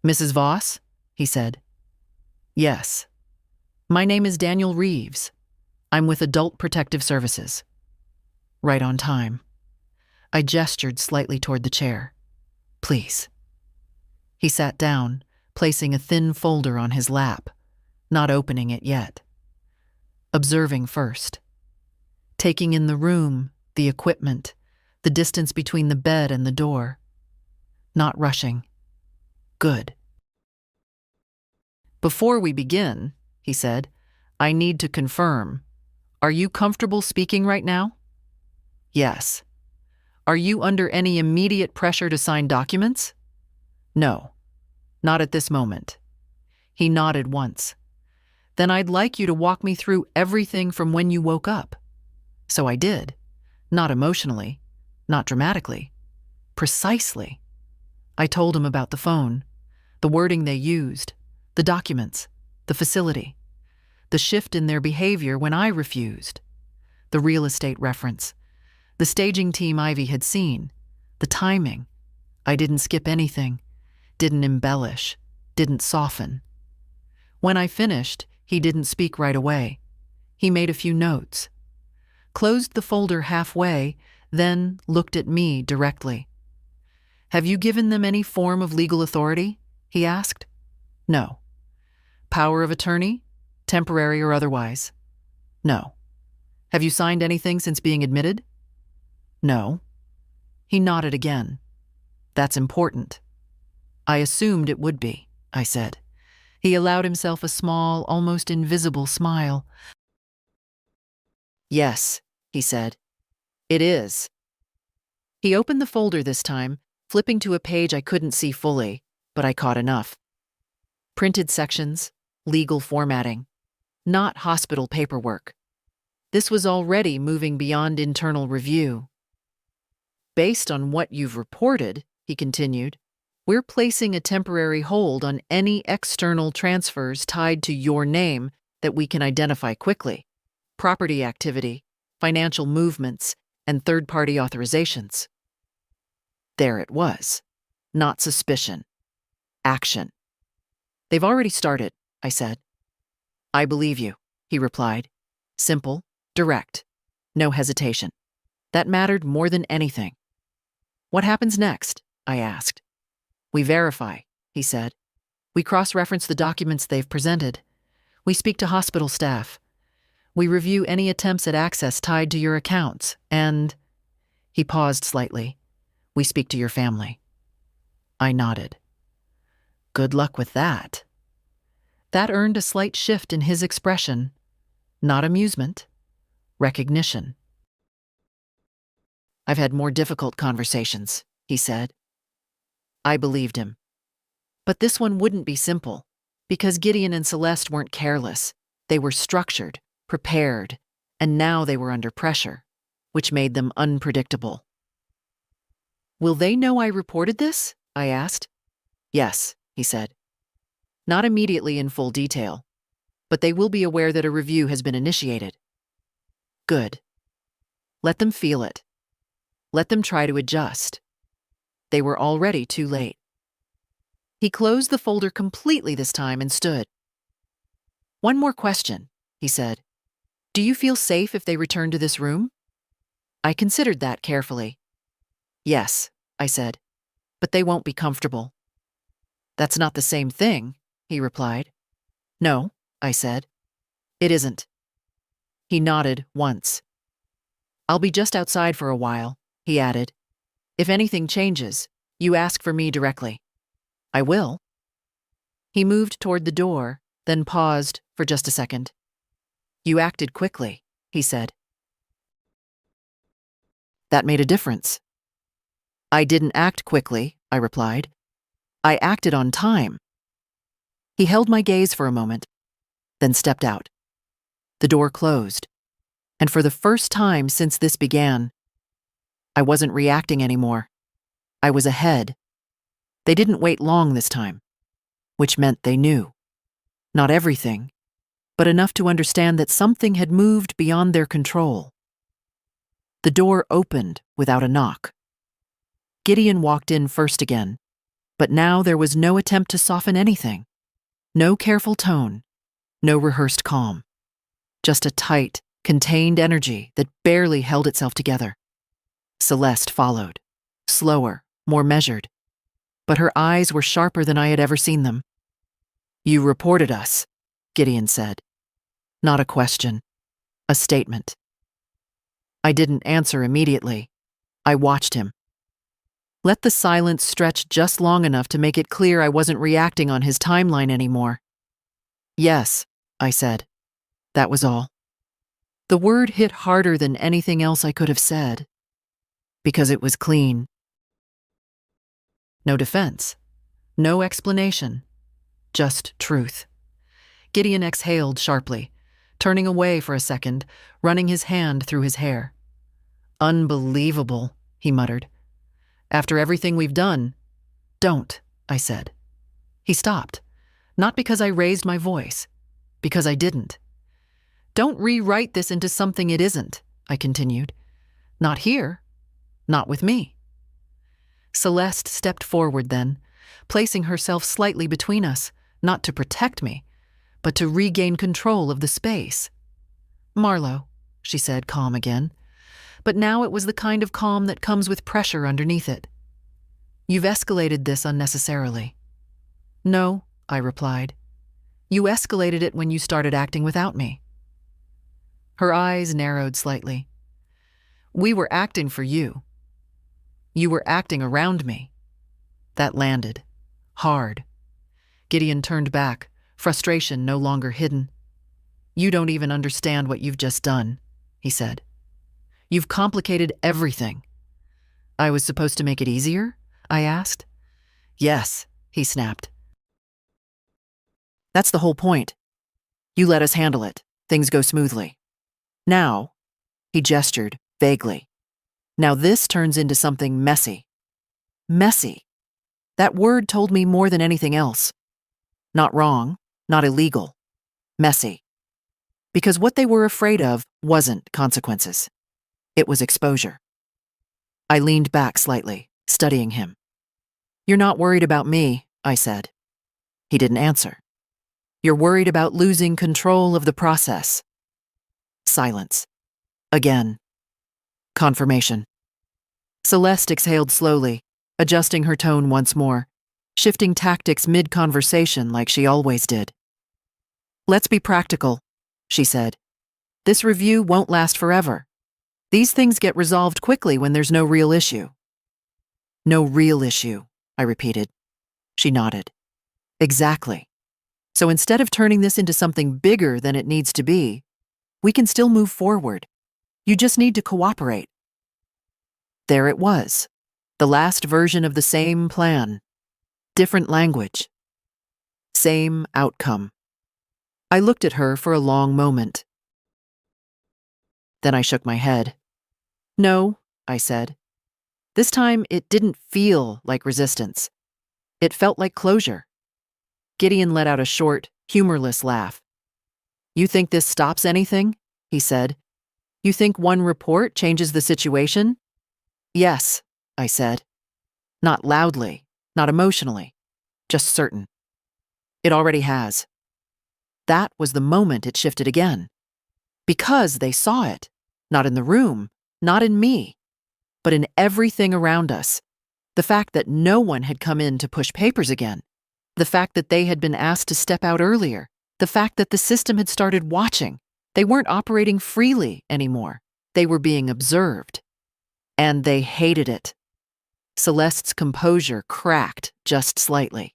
"Mrs. Voss?" he said. "Yes. My name is Daniel Reeves. I'm with Adult Protective Services." Right on time. I gestured slightly toward the chair. "Please." He sat down, placing a thin folder on his lap, not opening it yet. Observing first. Taking in the room, the equipment, the distance between the bed and the door. Not rushing. Good. "Before we begin," he said, "I need to confirm. Are you comfortable speaking right now?" "Yes." "Are you under any immediate pressure to sign documents?" "No. Not at this moment." He nodded once. "Then I'd like you to walk me through everything from when you woke up." So I did. Not emotionally, not dramatically. Precisely. I told him about the phone, the wording they used, the documents, the facility, the shift in their behavior when I refused, the real estate reference, the staging team Ivy had seen, the timing. I didn't skip anything, didn't embellish, didn't soften. When I finished, he didn't speak right away. He made a few notes, closed the folder halfway, then looked at me directly. "Have you given them any form of legal authority?" he asked. "No." "Power of attorney? Temporary or otherwise?" "No." "Have you signed anything since being admitted?" "No." He nodded again. "That's important." "I assumed it would be," I said. He allowed himself a small, almost invisible smile. "Yes," he said. "It is." He opened the folder this time, flipping to a page I couldn't see fully, but I caught enough. Printed sections, legal formatting, not hospital paperwork. This was already moving beyond internal review. "Based on what you've reported," he continued, "we're placing a temporary hold on any external transfers tied to your name that we can identify quickly. Property activity, financial movements, and third-party authorizations." There it was. Not suspicion. Action. "They've already started," I said. "I believe you," he replied. Simple, direct, no hesitation. That mattered more than anything. "What happens next?" I asked. "We verify," he said. "We cross-reference the documents they've presented. We speak to hospital staff. We review any attempts at access tied to your accounts, and—" He paused slightly. "We speak to your family." I nodded. Good luck with that. That earned a slight shift in his expression. Not amusement, recognition. "I've had more difficult conversations," he said. I believed him. But this one wouldn't be simple, because Gideon and Celeste weren't careless. They were structured, prepared, and now they were under pressure, which made them unpredictable. "Will they know I reported this?" I asked. "Yes," he said. "Not immediately in full detail, but they will be aware that a review has been initiated." Good. Let them feel it. Let them try to adjust. They were already too late. He closed the folder completely this time and stood. "One more question," he said. "Do you feel safe if they return to this room?" I considered that carefully. "Yes," I said, "but they won't be comfortable." "That's not the same thing," he replied. "No," I said. "It isn't." He nodded once. "I'll be just outside for a while," he added. "If anything changes, you ask for me directly." "I will." He moved toward the door, then paused for just a second. "You acted quickly," he said. That made a difference. "I didn't act quickly," I replied. "I acted on time." He held my gaze for a moment, then stepped out. The door closed, and for the first time since this began, I wasn't reacting anymore. I was ahead. They didn't wait long this time, which meant they knew. Not everything, but enough to understand that something had moved beyond their control. The door opened without a knock. Gideon walked in first again, but now there was no attempt to soften anything. No careful tone, no rehearsed calm. Just a tight, contained energy that barely held itself together. Celeste followed, slower, more measured, but her eyes were sharper than I had ever seen them. "You reported us," Gideon said. Not a question, a statement. I didn't answer immediately. I watched him. Let the silence stretch just long enough to make it clear I wasn't reacting on his timeline anymore. "Yes," I said. That was all. The word hit harder than anything else I could have said, because it was clean. No defense, no explanation, just truth. Gideon exhaled sharply, turning away for a second, running his hand through his hair. "Unbelievable," he muttered. "After everything we've done." "Don't," I said. He stopped, not because I raised my voice, because I didn't. "Don't rewrite this into something it isn't," I continued. "Not here, not with me." Celeste stepped forward then, placing herself slightly between us, not to protect me, but to regain control of the space. "Marlowe," she said, calm again, but now it was the kind of calm that comes with pressure underneath it. "You've escalated this unnecessarily." "No," I replied. "You escalated it when you started acting without me." Her eyes narrowed slightly. "We were acting for you. You were acting around me." That landed. Hard. Gideon turned back, frustration no longer hidden. "You don't even understand what you've just done," he said. "You've complicated everything." "I was supposed to make it easier?" I asked. "Yes," he snapped. "That's the whole point. You let us handle it. Things go smoothly. Now," he gestured vaguely, "now this turns into something messy." Messy. That word told me more than anything else. Not wrong, not illegal. Messy. Because what they were afraid of wasn't consequences. It was exposure. I leaned back slightly, studying him. "You're not worried about me," I said. He didn't answer. "You're worried about losing control of the process." Silence. Again. Confirmation. Celeste exhaled slowly, adjusting her tone once more, shifting tactics mid-conversation like she always did. "Let's be practical," she said. "This review won't last forever. These things get resolved quickly when there's no real issue." "No real issue," I repeated. She nodded. "Exactly. So instead of turning this into something bigger than it needs to be, we can still move forward. You just need to cooperate." There it was, the last version of the same plan. Different language. Same outcome. I looked at her for a long moment. Then I shook my head. "No," I said. This time it didn't feel like resistance. It felt like closure. Gideon let out a short, humorless laugh. "You think this stops anything?" he said. "You think one report changes the situation?" "Yes," I said. Not loudly, not emotionally, just certain. "It already has." That was the moment it shifted again. Because they saw it, not in the room, not in me, but in everything around us. The fact that no one had come in to push papers again. The fact that they had been asked to step out earlier. The fact that the system had started watching. They weren't operating freely anymore. They were being observed. And they hated it. Celeste's composure cracked just slightly.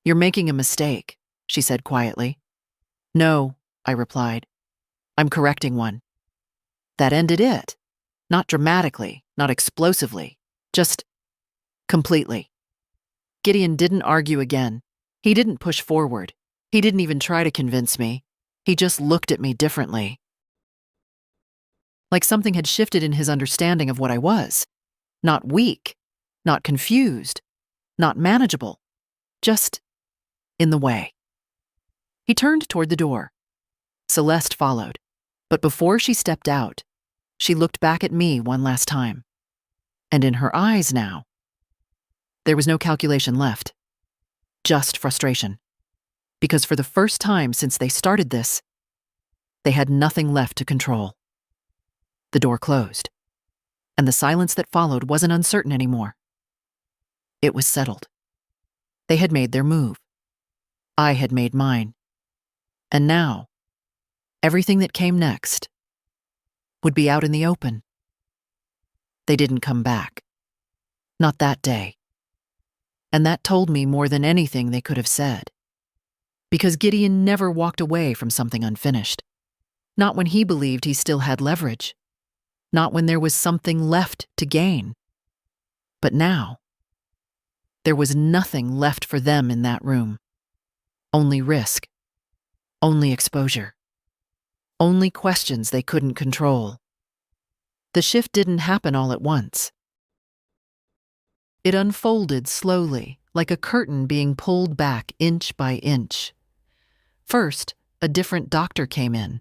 "You're making a mistake," she said quietly. "No," I replied. "I'm correcting one." That ended it. Not dramatically, not explosively, just completely. Gideon didn't argue again. He didn't push forward. He didn't even try to convince me. He just looked at me differently. Like something had shifted in his understanding of what I was. Not weak, not confused, not manageable, just in the way. He turned toward the door. Celeste followed, but before she stepped out, She looked back at me one last time. And in her eyes now, there was no calculation left. Just frustration. Because for the first time since they started this, they had nothing left to control. The door closed, and the silence that followed wasn't uncertain anymore. It was settled. They had made their move. I had made mine. And now, everything that came next would be out in the open. They didn't come back. Not that day. And that told me more than anything they could have said. Because Gideon never walked away from something unfinished. Not when he believed he still had leverage. Not when there was something left to gain. But now, there was nothing left for them in that room. Only risk. Only exposure. Only questions they couldn't control. The shift didn't happen all at once. It unfolded slowly, like a curtain being pulled back inch by inch. First, a different doctor came in,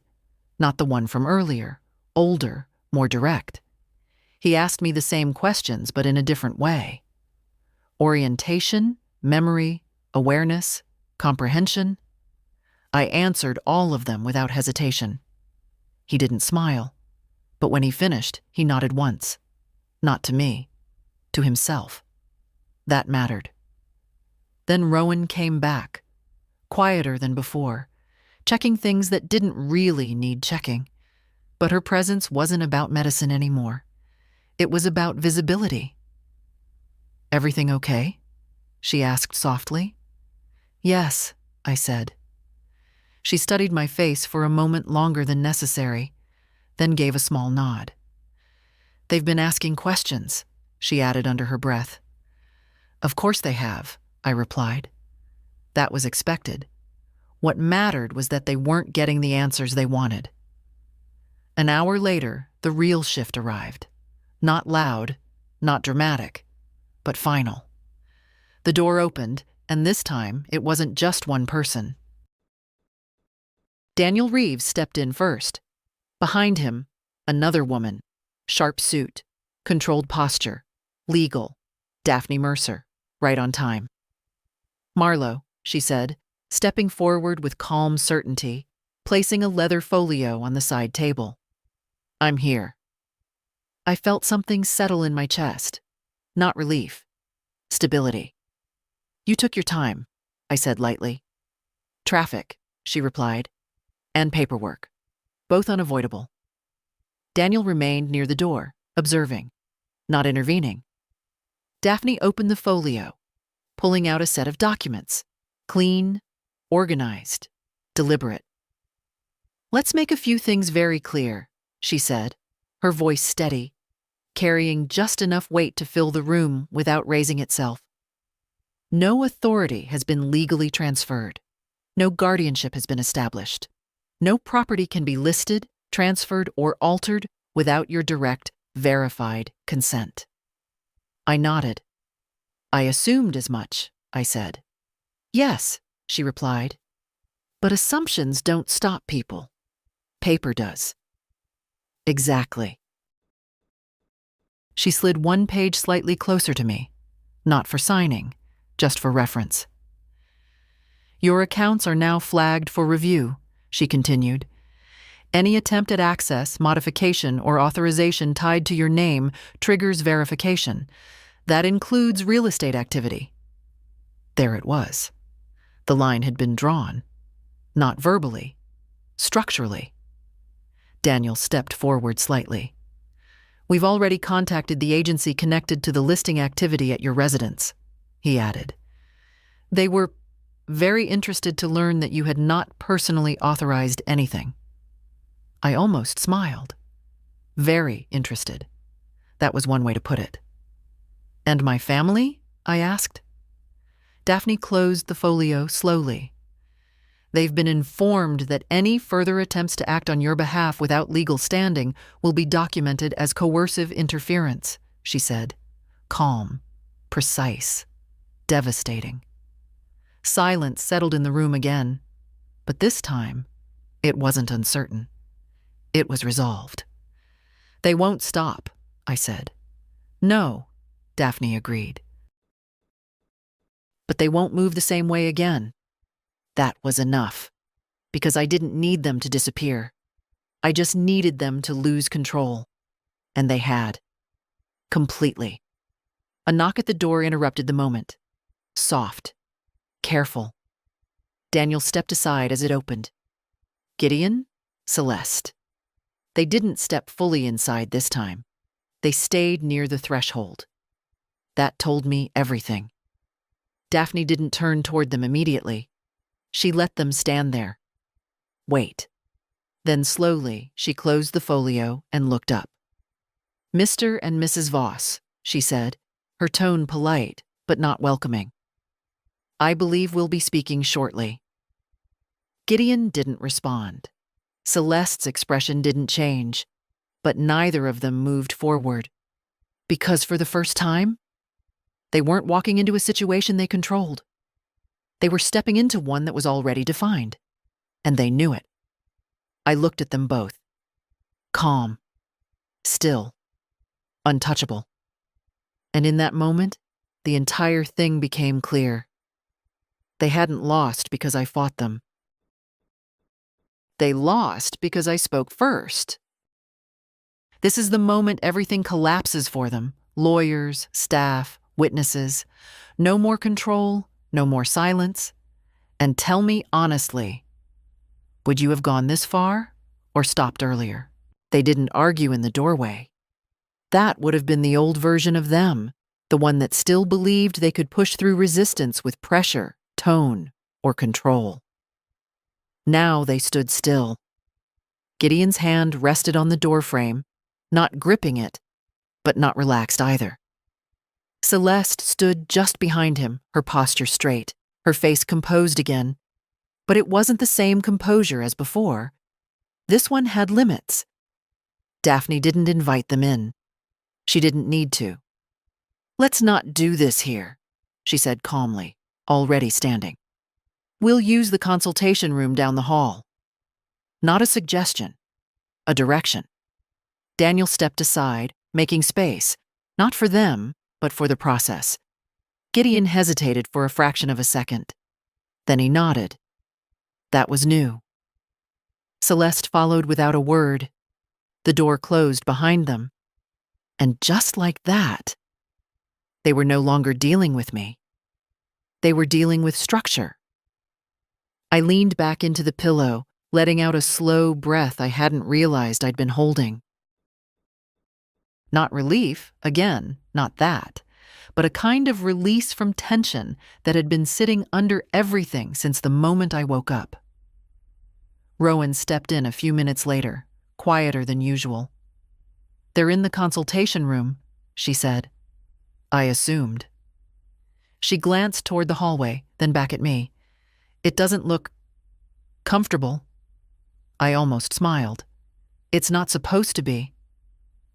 not the one from earlier, older, more direct. He asked me the same questions, but in a different way. Orientation, memory, awareness, comprehension. I answered all of them without hesitation. He didn't smile, but when he finished, he nodded once. Not to me, to himself. That mattered. Then Rowan came back, quieter than before, checking things that didn't really need checking. But her presence wasn't about medicine anymore. It was about visibility. "Everything okay?" she asked softly. "Yes," I said. She studied my face for a moment longer than necessary, then gave a small nod. "They've been asking questions," she added under her breath. "Of course they have," I replied. That was expected. What mattered was that they weren't getting the answers they wanted. An hour later, the real shift arrived. Not loud, not dramatic, but final. The door opened, and this time it wasn't just one person. Daniel Reeves stepped in first. Behind him, another woman. Sharp suit, controlled posture, legal. Daphne Mercer, right on time. "Marlowe," she said, stepping forward with calm certainty, placing a leather folio on the side table. "I'm here." I felt something settle in my chest. Not relief. Stability. "You took your time," I said lightly. "Traffic," she replied, "and paperwork. Both unavoidable." Daniel remained near the door, observing, not intervening. Daphne opened the folio, pulling out a set of documents. Clean, organized, deliberate. "Let's make a few things very clear," she said, her voice steady, carrying just enough weight to fill the room without raising itself. "No authority has been legally transferred. No guardianship has been established. No property can be listed, transferred, or altered without your direct, verified consent." I nodded. "I assumed as much," I said. "Yes," she replied. "But assumptions don't stop people. Paper does." "Exactly." She slid one page slightly closer to me, not for signing, just for reference. "Your accounts are now flagged for review," she continued. "Any attempt at access, modification, or authorization tied to your name triggers verification. That includes real estate activity." There it was. The line had been drawn. Not verbally, structurally. Daniel stepped forward slightly. "We've already contacted the agency connected to the listing activity at your residence," he added. "They were very interested to learn that you had not personally authorized anything." I almost smiled. Very interested. That was one way to put it. "And my family?" I asked. Daphne closed the folio slowly. "They've been informed that any further attempts to act on your behalf without legal standing will be documented as coercive interference," she said. Calm, precise, devastating. Silence settled in the room again, but this time, it wasn't uncertain. It was resolved. They won't stop, I said. No, Daphne agreed. But they won't move the same way again. That was enough, because I didn't need them to disappear. I just needed them to lose control. And they had. Completely. A knock at the door interrupted the moment. Soft. Careful. Daniel stepped aside as it opened. Gideon? Celeste. They didn't step fully inside this time. They stayed near the threshold. That told me everything. Daphne didn't turn toward them immediately. She let them stand there. Wait. Then slowly, she closed the folio and looked up. Mr. and Mrs. Voss, she said, her tone polite but not welcoming. I believe we'll be speaking shortly. Gideon didn't respond. Celeste's expression didn't change, but neither of them moved forward. Because for the first time, they weren't walking into a situation they controlled. They were stepping into one that was already defined, and they knew it. I looked at them both. Calm. Still. Untouchable. And in that moment, the entire thing became clear. They hadn't lost because I fought them. They lost because I spoke first. This is the moment everything collapses for them. Lawyers, staff, witnesses. No more control, no more silence. And tell me honestly, would you have gone this far or stopped earlier? They didn't argue in the doorway. That would have been the old version of them, the one that still believed they could push through resistance with pressure, tone, or control. Now they stood still. Gideon's hand rested on the doorframe, not gripping it, but not relaxed either. Celeste stood just behind him, her posture straight, her face composed again. But it wasn't the same composure as before. This one had limits. Daphne didn't invite them in. She didn't need to. Let's not do this here, she said calmly, already standing. We'll use the consultation room down the hall. Not a suggestion, a direction. Daniel stepped aside, making space, not for them, but for the process. Gideon hesitated for a fraction of a second. Then he nodded. That was new. Celeste followed without a word. The door closed behind them. And just like that, they were no longer dealing with me. They were dealing with structure. I leaned back into the pillow, letting out a slow breath I hadn't realized I'd been holding. Not relief, again, not that, but a kind of release from tension that had been sitting under everything since the moment I woke up. Rowan stepped in a few minutes later, quieter than usual. They're in the consultation room, she said. I assumed. She glanced toward the hallway, then back at me. It doesn't look comfortable. I almost smiled. It's not supposed to be.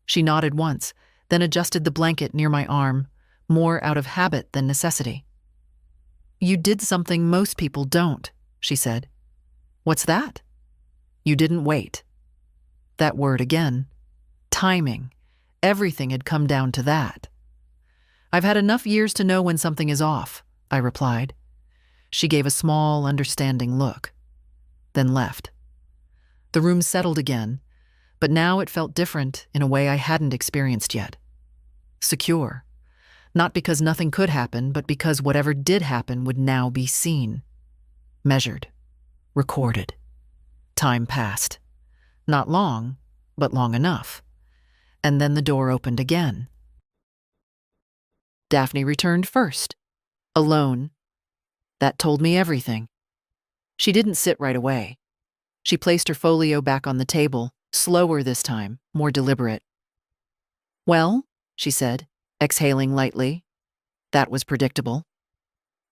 She nodded once, then adjusted the blanket near my arm, more out of habit than necessity. You did something most people don't, she said. What's that? You didn't wait. That word again. Timing. Everything had come down to that. I've had enough years to know when something is off, I replied. She gave a small, understanding look, then left. The room settled again, but now it felt different in a way I hadn't experienced yet. Secure. Not because nothing could happen, but because whatever did happen would now be seen. Measured. Recorded. Time passed. Not long, but long enough. And then the door opened again. Daphne returned first. Alone. That told me everything. She didn't sit right away. She placed her folio back on the table, slower this time, more deliberate. Well, she said, exhaling lightly. That was predictable.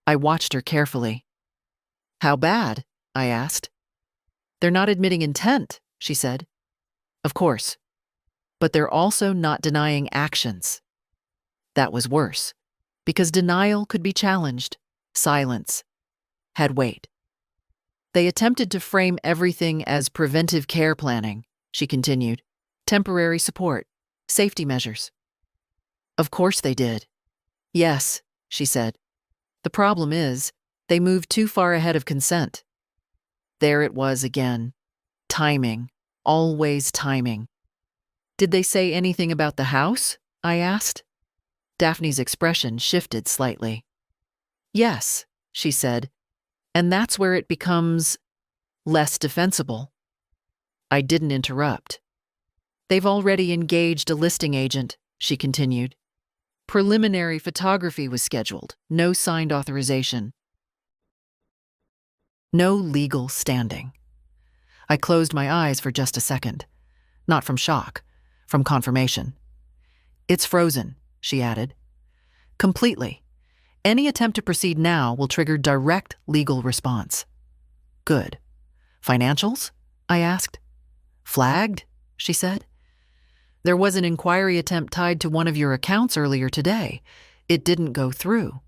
I watched her carefully. How bad? I asked. They're not admitting intent, she said. Of course. But they're also not denying actions. That was worse, because denial could be challenged. Silence had weight. They attempted to frame everything as preventive care planning, she continued. Temporary support. Safety measures. Of course they did. Yes, she said. The problem is, they moved too far ahead of consent. There it was again. Timing. Always timing. Did they say anything about the house? I asked. Daphne's expression shifted slightly. Yes, she said, and that's where it becomes less defensible. I didn't interrupt. They've already engaged a listing agent, she continued. Preliminary photography was scheduled, no signed authorization. No legal standing. I closed my eyes for just a second. Not from shock, from confirmation. It's frozen, she added. Completely. Any attempt to proceed now will trigger direct legal response. Good. Financials? I asked. Flagged? She said. There was an inquiry attempt tied to one of your accounts earlier today. It didn't go through.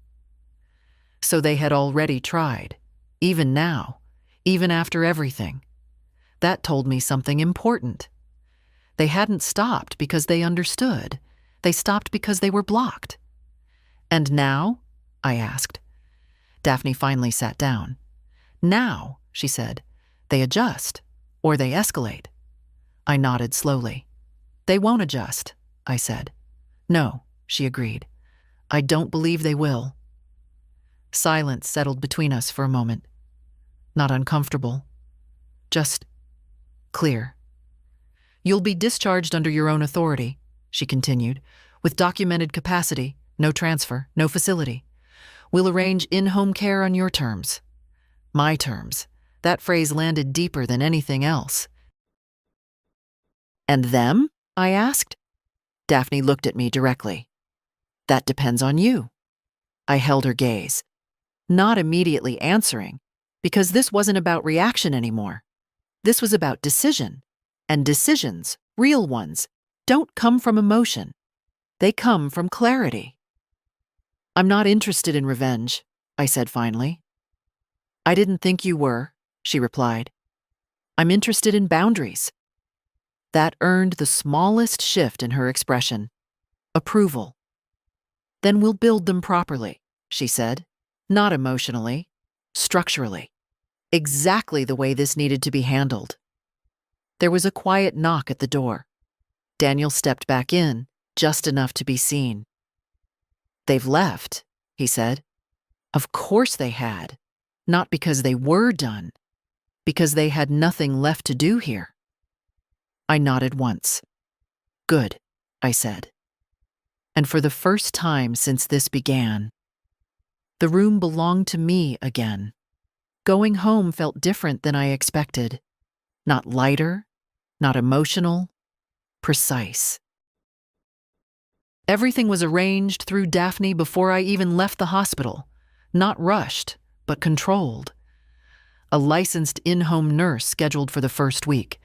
So they had already tried, even now, even after everything. That told me something important. They hadn't stopped because they understood. They stopped because they were blocked. And now? I asked. Daphne finally sat down. Now, she said, they adjust, or they escalate. I nodded slowly. They won't adjust, I said. No, she agreed. I don't believe they will. Silence settled between us for a moment. Not uncomfortable. Just clear. You'll be discharged under your own authority, she continued, with documented capacity, no transfer, no facility. We'll arrange in-home care on your terms. My terms. That phrase landed deeper than anything else. And them? I asked. Daphne looked at me directly. That depends on you. I held her gaze, not immediately answering, because this wasn't about reaction anymore. This was about decision. And decisions, real ones, don't come from emotion. They come from clarity. I'm not interested in revenge, I said finally. I didn't think you were, she replied. I'm interested in boundaries. That earned the smallest shift in her expression. Approval. Then we'll build them properly, she said. Not emotionally, structurally. Exactly the way this needed to be handled. There was a quiet knock at the door. Daniel stepped back in, just enough to be seen. They've left, he said. Of course they had. Not because they were done. Because they had nothing left to do here. I nodded once. Good, I said. And for the first time since this began, the room belonged to me again. Going home felt different than I expected. Not lighter, not emotional, precise. Everything was arranged through Daphne before I even left the hospital. Not rushed, but controlled. A licensed in-home nurse scheduled for the first week.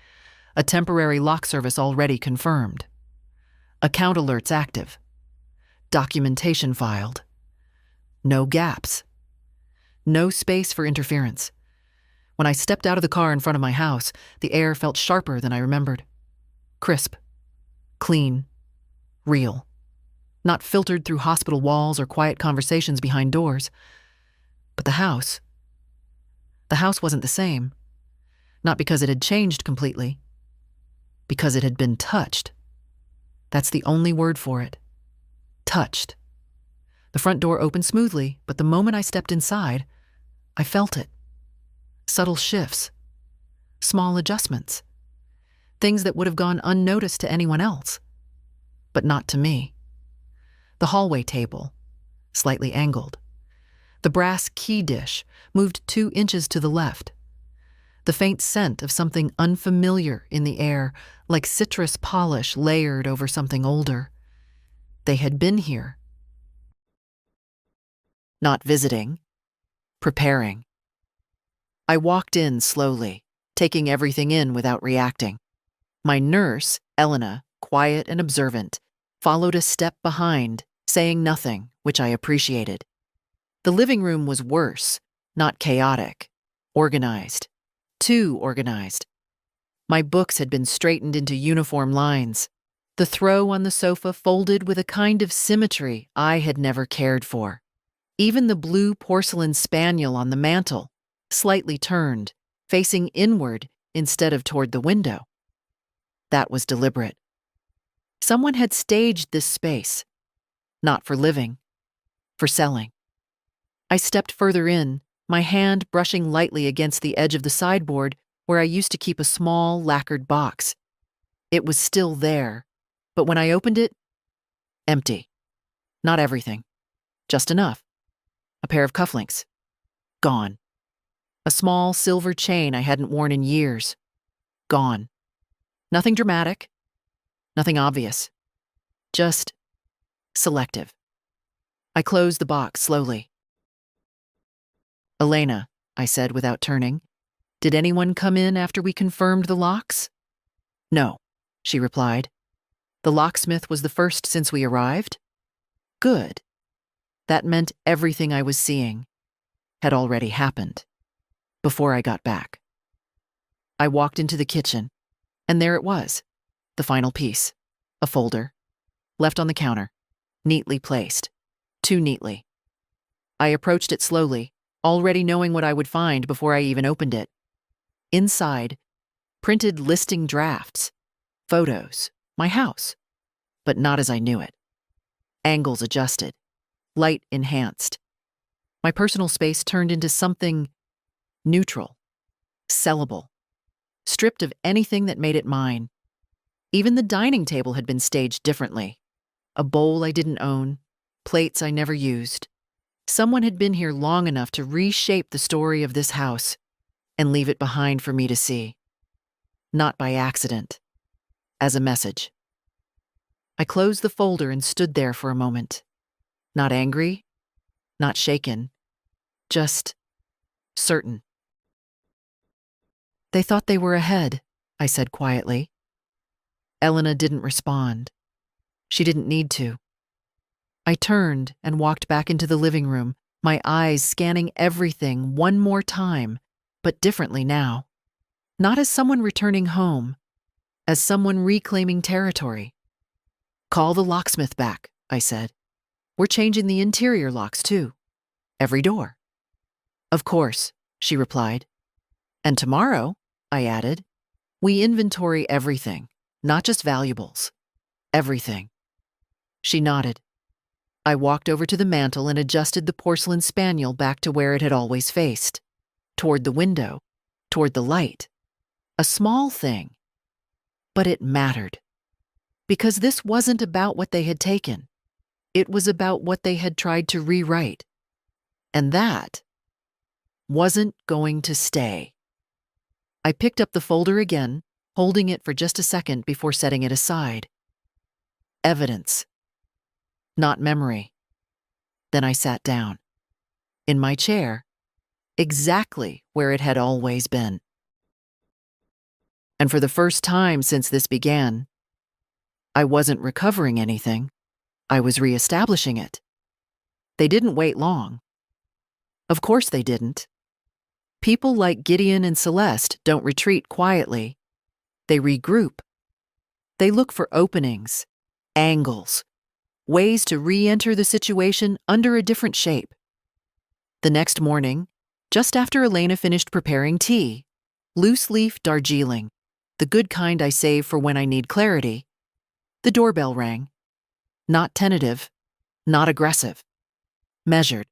A temporary lock service already confirmed. Account alerts active. Documentation filed. No gaps. No space for interference. When I stepped out of the car in front of my house, the air felt sharper than I remembered. Crisp. Clean. Real. Not filtered through hospital walls or quiet conversations behind doors. But the house wasn't the same. Not because it had changed completely. Because it had been touched. That's the only word for it. Touched. The front door opened smoothly, but the moment I stepped inside, I felt it. Subtle shifts. Small adjustments. Things that would have gone unnoticed to anyone else. But not to me. The hallway table, slightly angled. The brass key dish moved 2 inches to the left. The faint scent of something unfamiliar in the air, like citrus polish layered over something older. They had been here. Not visiting. Preparing. I walked in slowly, taking everything in without reacting. My nurse, Elena, quiet and observant, followed a step behind, saying nothing, which I appreciated. The living room was worse, not chaotic. Organized. Too organized. My books had been straightened into uniform lines. The throw on the sofa folded with a kind of symmetry I had never cared for. Even the blue porcelain spaniel on the mantel, slightly turned, facing inward instead of toward the window. That was deliberate. Someone had staged this space, not for living, for selling. I stepped further in, my hand brushing lightly against the edge of the sideboard where I used to keep a small lacquered box. It was still there, but when I opened it, empty. Not everything, just enough. A pair of cufflinks, gone. A small silver chain I hadn't worn in years, gone. Nothing dramatic, nothing obvious, just selective. I closed the box slowly. "Elena," I said without turning, "did anyone come in after we confirmed the locks?" "No," she replied. "The locksmith was the first since we arrived?" Good. That meant everything I was seeing had already happened before I got back. I walked into the kitchen, and there it was, the final piece, a folder, left on the counter, neatly placed, too neatly. I approached it slowly, already knowing what I would find before I even opened it. Inside, printed listing drafts, photos, my house, but not as I knew it. Angles adjusted, light enhanced. My personal space turned into something neutral, sellable, stripped of anything that made it mine. Even the dining table had been staged differently. A bowl I didn't own, plates I never used. Someone had been here long enough to reshape the story of this house and leave it behind for me to see. Not by accident, as a message. I closed the folder and stood there for a moment. Not angry, not shaken, just certain. "They thought they were ahead," I said quietly. Elena didn't respond. She didn't need to. I turned and walked back into the living room, my eyes scanning everything one more time, but differently now. Not as someone returning home, as someone reclaiming territory. "Call the locksmith back," I said. "We're changing the interior locks, too. Every door." "Of course," she replied. "And tomorrow," I added, "we inventory everything, not just valuables. Everything." She nodded. I walked over to the mantel and adjusted the porcelain spaniel back to where it had always faced. Toward the window, toward the light. A small thing. But it mattered. Because this wasn't about what they had taken. It was about what they had tried to rewrite. And that wasn't going to stay. I picked up the folder again, holding it for just a second before setting it aside. Evidence. Not memory. Then I sat down. In my chair, exactly where it had always been. And for the first time since this began, I wasn't recovering anything. I was reestablishing it. They didn't wait long. Of course they didn't. People like Gideon and Celeste don't retreat quietly. They regroup. They look for openings, angles, ways to re-enter the situation under a different shape. The next morning, just after Elena finished preparing tea, loose-leaf Darjeeling, the good kind I save for when I need clarity, the doorbell rang. Not tentative, not aggressive. Measured.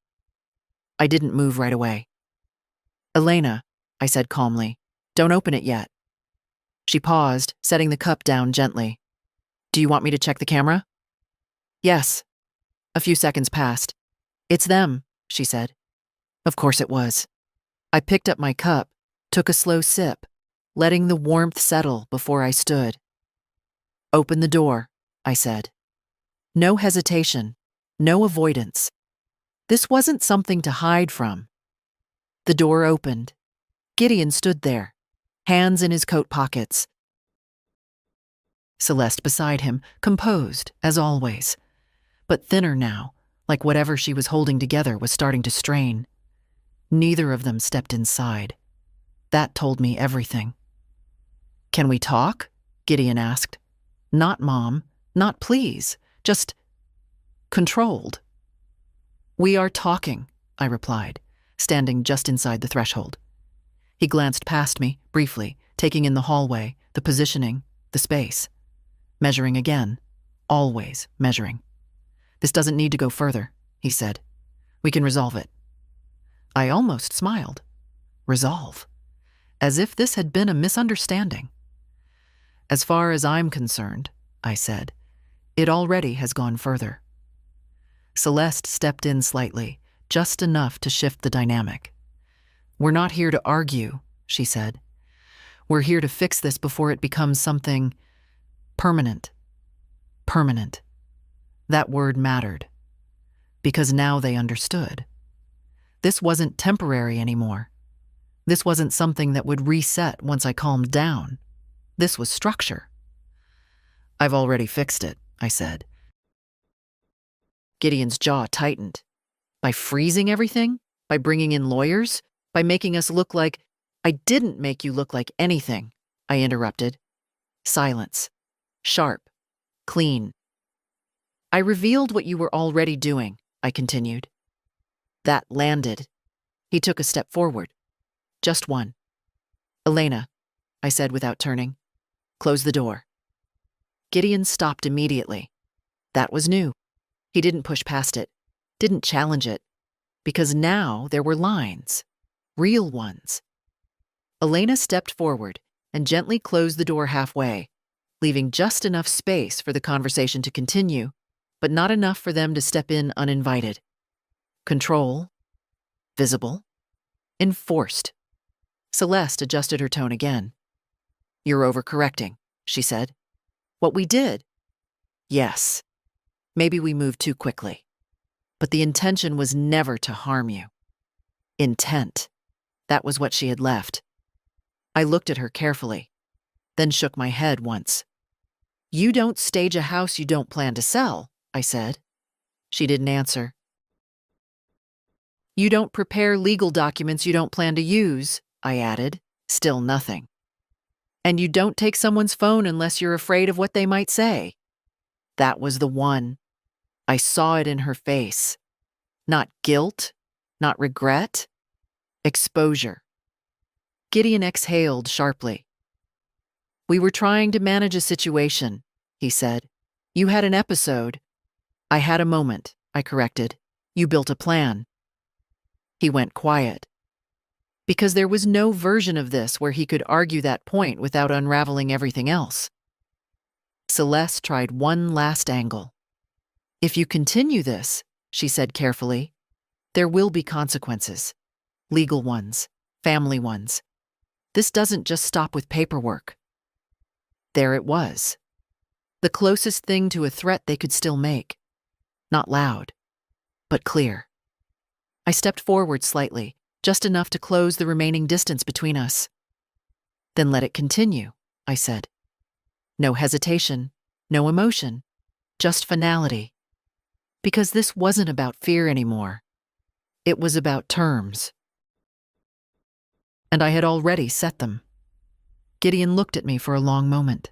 I didn't move right away. "Elena," I said calmly, "don't open it yet." She paused, setting the cup down gently. "Do you want me to check the camera?" "Yes." A few seconds passed. "It's them," she said. Of course it was. I picked up my cup, took a slow sip, letting the warmth settle before I stood. "Open the door," I said. No hesitation, no avoidance. This wasn't something to hide from. The door opened. Gideon stood there, hands in his coat pockets. Celeste beside him, composed, as always, but thinner now, like whatever she was holding together was starting to strain. Neither of them stepped inside. That told me everything. Can we talk? Gideon asked. Not Mom, not please, just controlled. We are talking, I replied, standing just inside the threshold. He glanced past me, briefly, taking in the hallway, the positioning, the space. Measuring again, always measuring. This doesn't need to go further, he said. We can resolve it. I almost smiled. Resolve. As if this had been a misunderstanding. As far as I'm concerned, I said, it already has gone further. Celeste stepped in slightly, just enough to shift the dynamic. We're not here to argue, she said. We're here to fix this before it becomes something permanent. Permanent. That word mattered. Because now they understood. This wasn't temporary anymore. This wasn't something that would reset once I calmed down. This was structure. I've already fixed it, I said. Gideon's jaw tightened. By freezing everything? By bringing in lawyers? By making us look like— I didn't make you look like anything, I interrupted. Silence. Sharp. Clean. I revealed what you were already doing, I continued. That landed. He took a step forward. Just one. Elena, I said without turning. Close the door. Gideon stopped immediately. That was new. He didn't push past it, didn't challenge it, because now there were lines, real ones. Elena stepped forward and gently closed the door halfway, leaving just enough space for the conversation to continue, but not enough for them to step in uninvited. Control, visible, enforced. Celeste adjusted her tone again. You're overcorrecting, she said. What we did? Yes. Maybe we moved too quickly. But the intention was never to harm you. Intent. That was what she had left. I looked at her carefully, then shook my head once. You don't stage a house you don't plan to sell, I said. She didn't answer. You don't prepare legal documents you don't plan to use, I added. Still nothing. And you don't take someone's phone unless you're afraid of what they might say. That was the one. I saw it in her face. Not guilt, not regret. Exposure. Gideon exhaled sharply. We were trying to manage a situation, he said. You had an episode. I had a moment, I corrected. You built a plan. He went quiet. Because there was no version of this where he could argue that point without unraveling everything else. Celeste tried one last angle. If you continue this, she said carefully, there will be consequences. Legal ones, family ones. This doesn't just stop with paperwork. There it was. The closest thing to a threat they could still make. Not loud, but clear. I stepped forward slightly, just enough to close the remaining distance between us. Then let it continue, I said. No hesitation, no emotion, just finality. Because this wasn't about fear anymore. It was about terms. And I had already set them. Gideon looked at me for a long moment.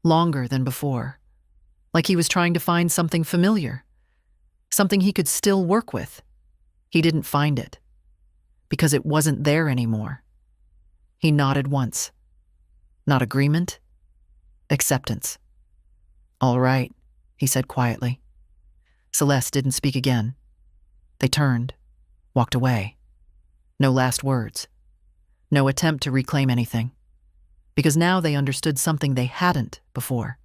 Longer than before. Like he was trying to find something familiar. Something he could still work with. He didn't find it. Because it wasn't there anymore. He nodded once. Not agreement. Acceptance. All right, he said quietly. Celeste didn't speak again. They turned, walked away. No last words. No attempt to reclaim anything. Because now they understood something they hadn't before.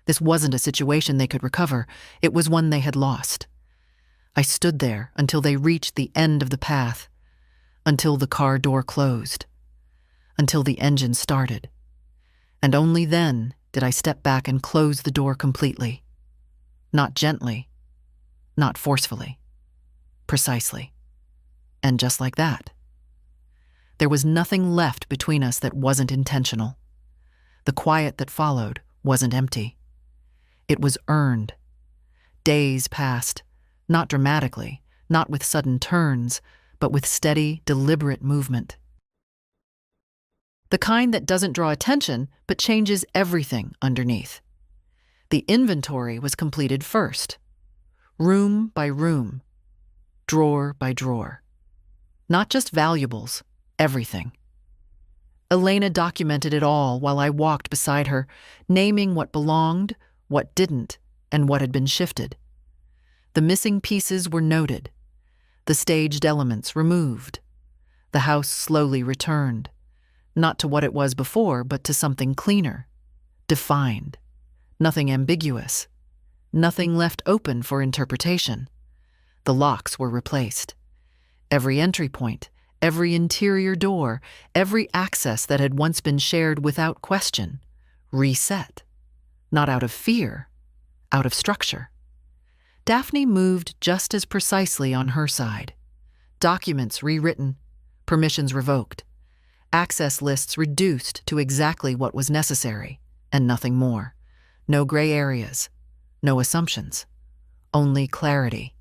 This wasn't a situation they could recover. It was one they had lost. I stood there until they reached the end of the path. Until the car door closed. Until the engine started. And only then did I step back and close the door completely. Not gently. Not forcefully. Precisely. And just like that. There was nothing left between us that wasn't intentional. The quiet that followed wasn't empty. It was earned. Days passed, not dramatically, not with sudden turns, but with steady, deliberate movement. The kind that doesn't draw attention but changes everything underneath. The inventory was completed first, room by room, drawer by drawer. Not just valuables, everything. Elena documented it all while I walked beside her, naming what belonged, what didn't, and what had been shifted. The missing pieces were noted, the staged elements removed. The house slowly returned, not to what it was before, but to something cleaner, defined, nothing ambiguous, nothing left open for interpretation. The locks were replaced. Every entry point, every interior door, every access that had once been shared without question, reset. Not out of fear, out of structure. Daphne moved just as precisely on her side. Documents rewritten, permissions revoked, access lists reduced to exactly what was necessary, and nothing more. No gray areas, no assumptions, only clarity.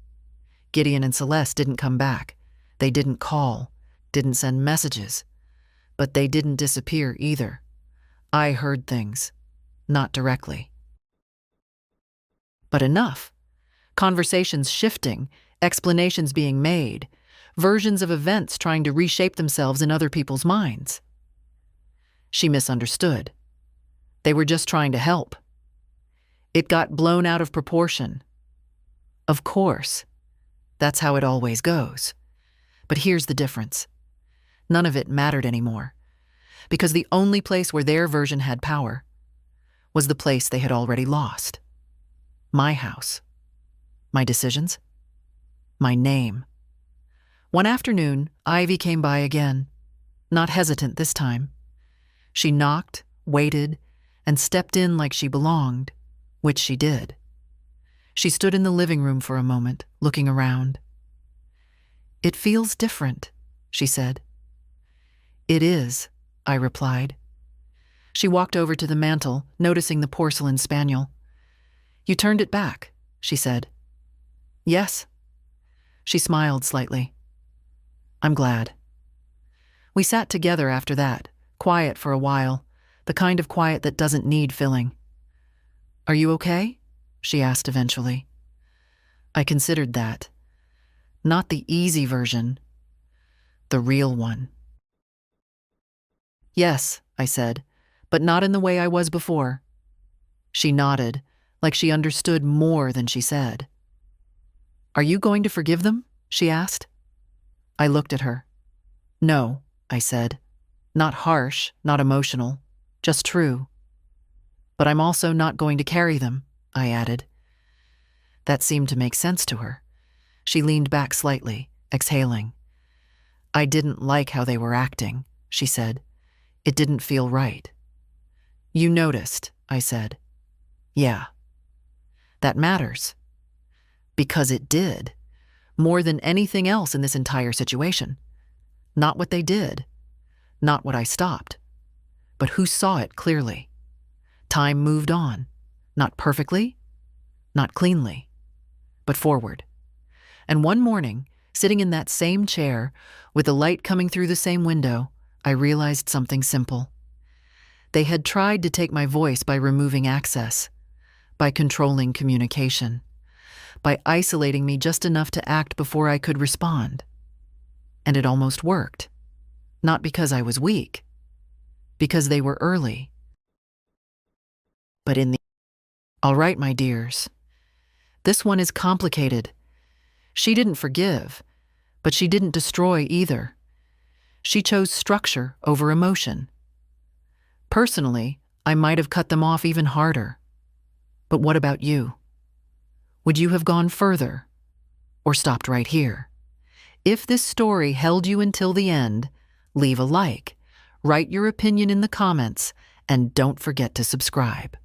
Gideon and Celeste didn't come back. They didn't call, didn't send messages, but they didn't disappear either. I heard things, not directly. But enough. Conversations shifting, explanations being made, versions of events trying to reshape themselves in other people's minds. She misunderstood. They were just trying to help. It got blown out of proportion. Of course, that's how it always goes. But here's the difference. None of it mattered anymore, because the only place where their version had power was the place they had already lost. My house. My decisions. My name. One afternoon, Ivy came by again, not hesitant this time. She knocked, waited, and stepped in like she belonged, which she did. She stood in the living room for a moment, looking around. "It feels different," she said. "It is," I replied. She walked over to the mantel, noticing the porcelain spaniel. "You turned it back," she said. "Yes." She smiled slightly. "I'm glad." We sat together after that, quiet for a while, the kind of quiet that doesn't need filling. "Are you okay?" she asked eventually. I considered that. Not the easy version, the real one. "Yes," I said, "but not in the way I was before." She nodded, like she understood more than she said. "Are you going to forgive them?" she asked. I looked at her. "No," I said. "Not harsh, not emotional, just true. But I'm also not going to carry them," I added. That seemed to make sense to her. She leaned back slightly, exhaling. "I didn't like how they were acting," she said. "It didn't feel right." "You noticed," I said. "Yeah." "That matters." Because it did. More than anything else in this entire situation. Not what they did. Not what I stopped. But who saw it clearly. Time moved on. Not perfectly. Not cleanly. But forward. And one morning, sitting in that same chair, with the light coming through the same window, I realized something simple. They had tried to take my voice by removing access, by controlling communication, by isolating me just enough to act before I could respond. And it almost worked. Not because I was weak, because they were early. But in the... All right, my dears. This one is complicated. She didn't forgive, but she didn't destroy either. She chose structure over emotion. Personally, I might have cut them off even harder. But what about you? Would you have gone further? Or stopped right here? If this story held you until the end, leave a like, write your opinion in the comments, and don't forget to subscribe.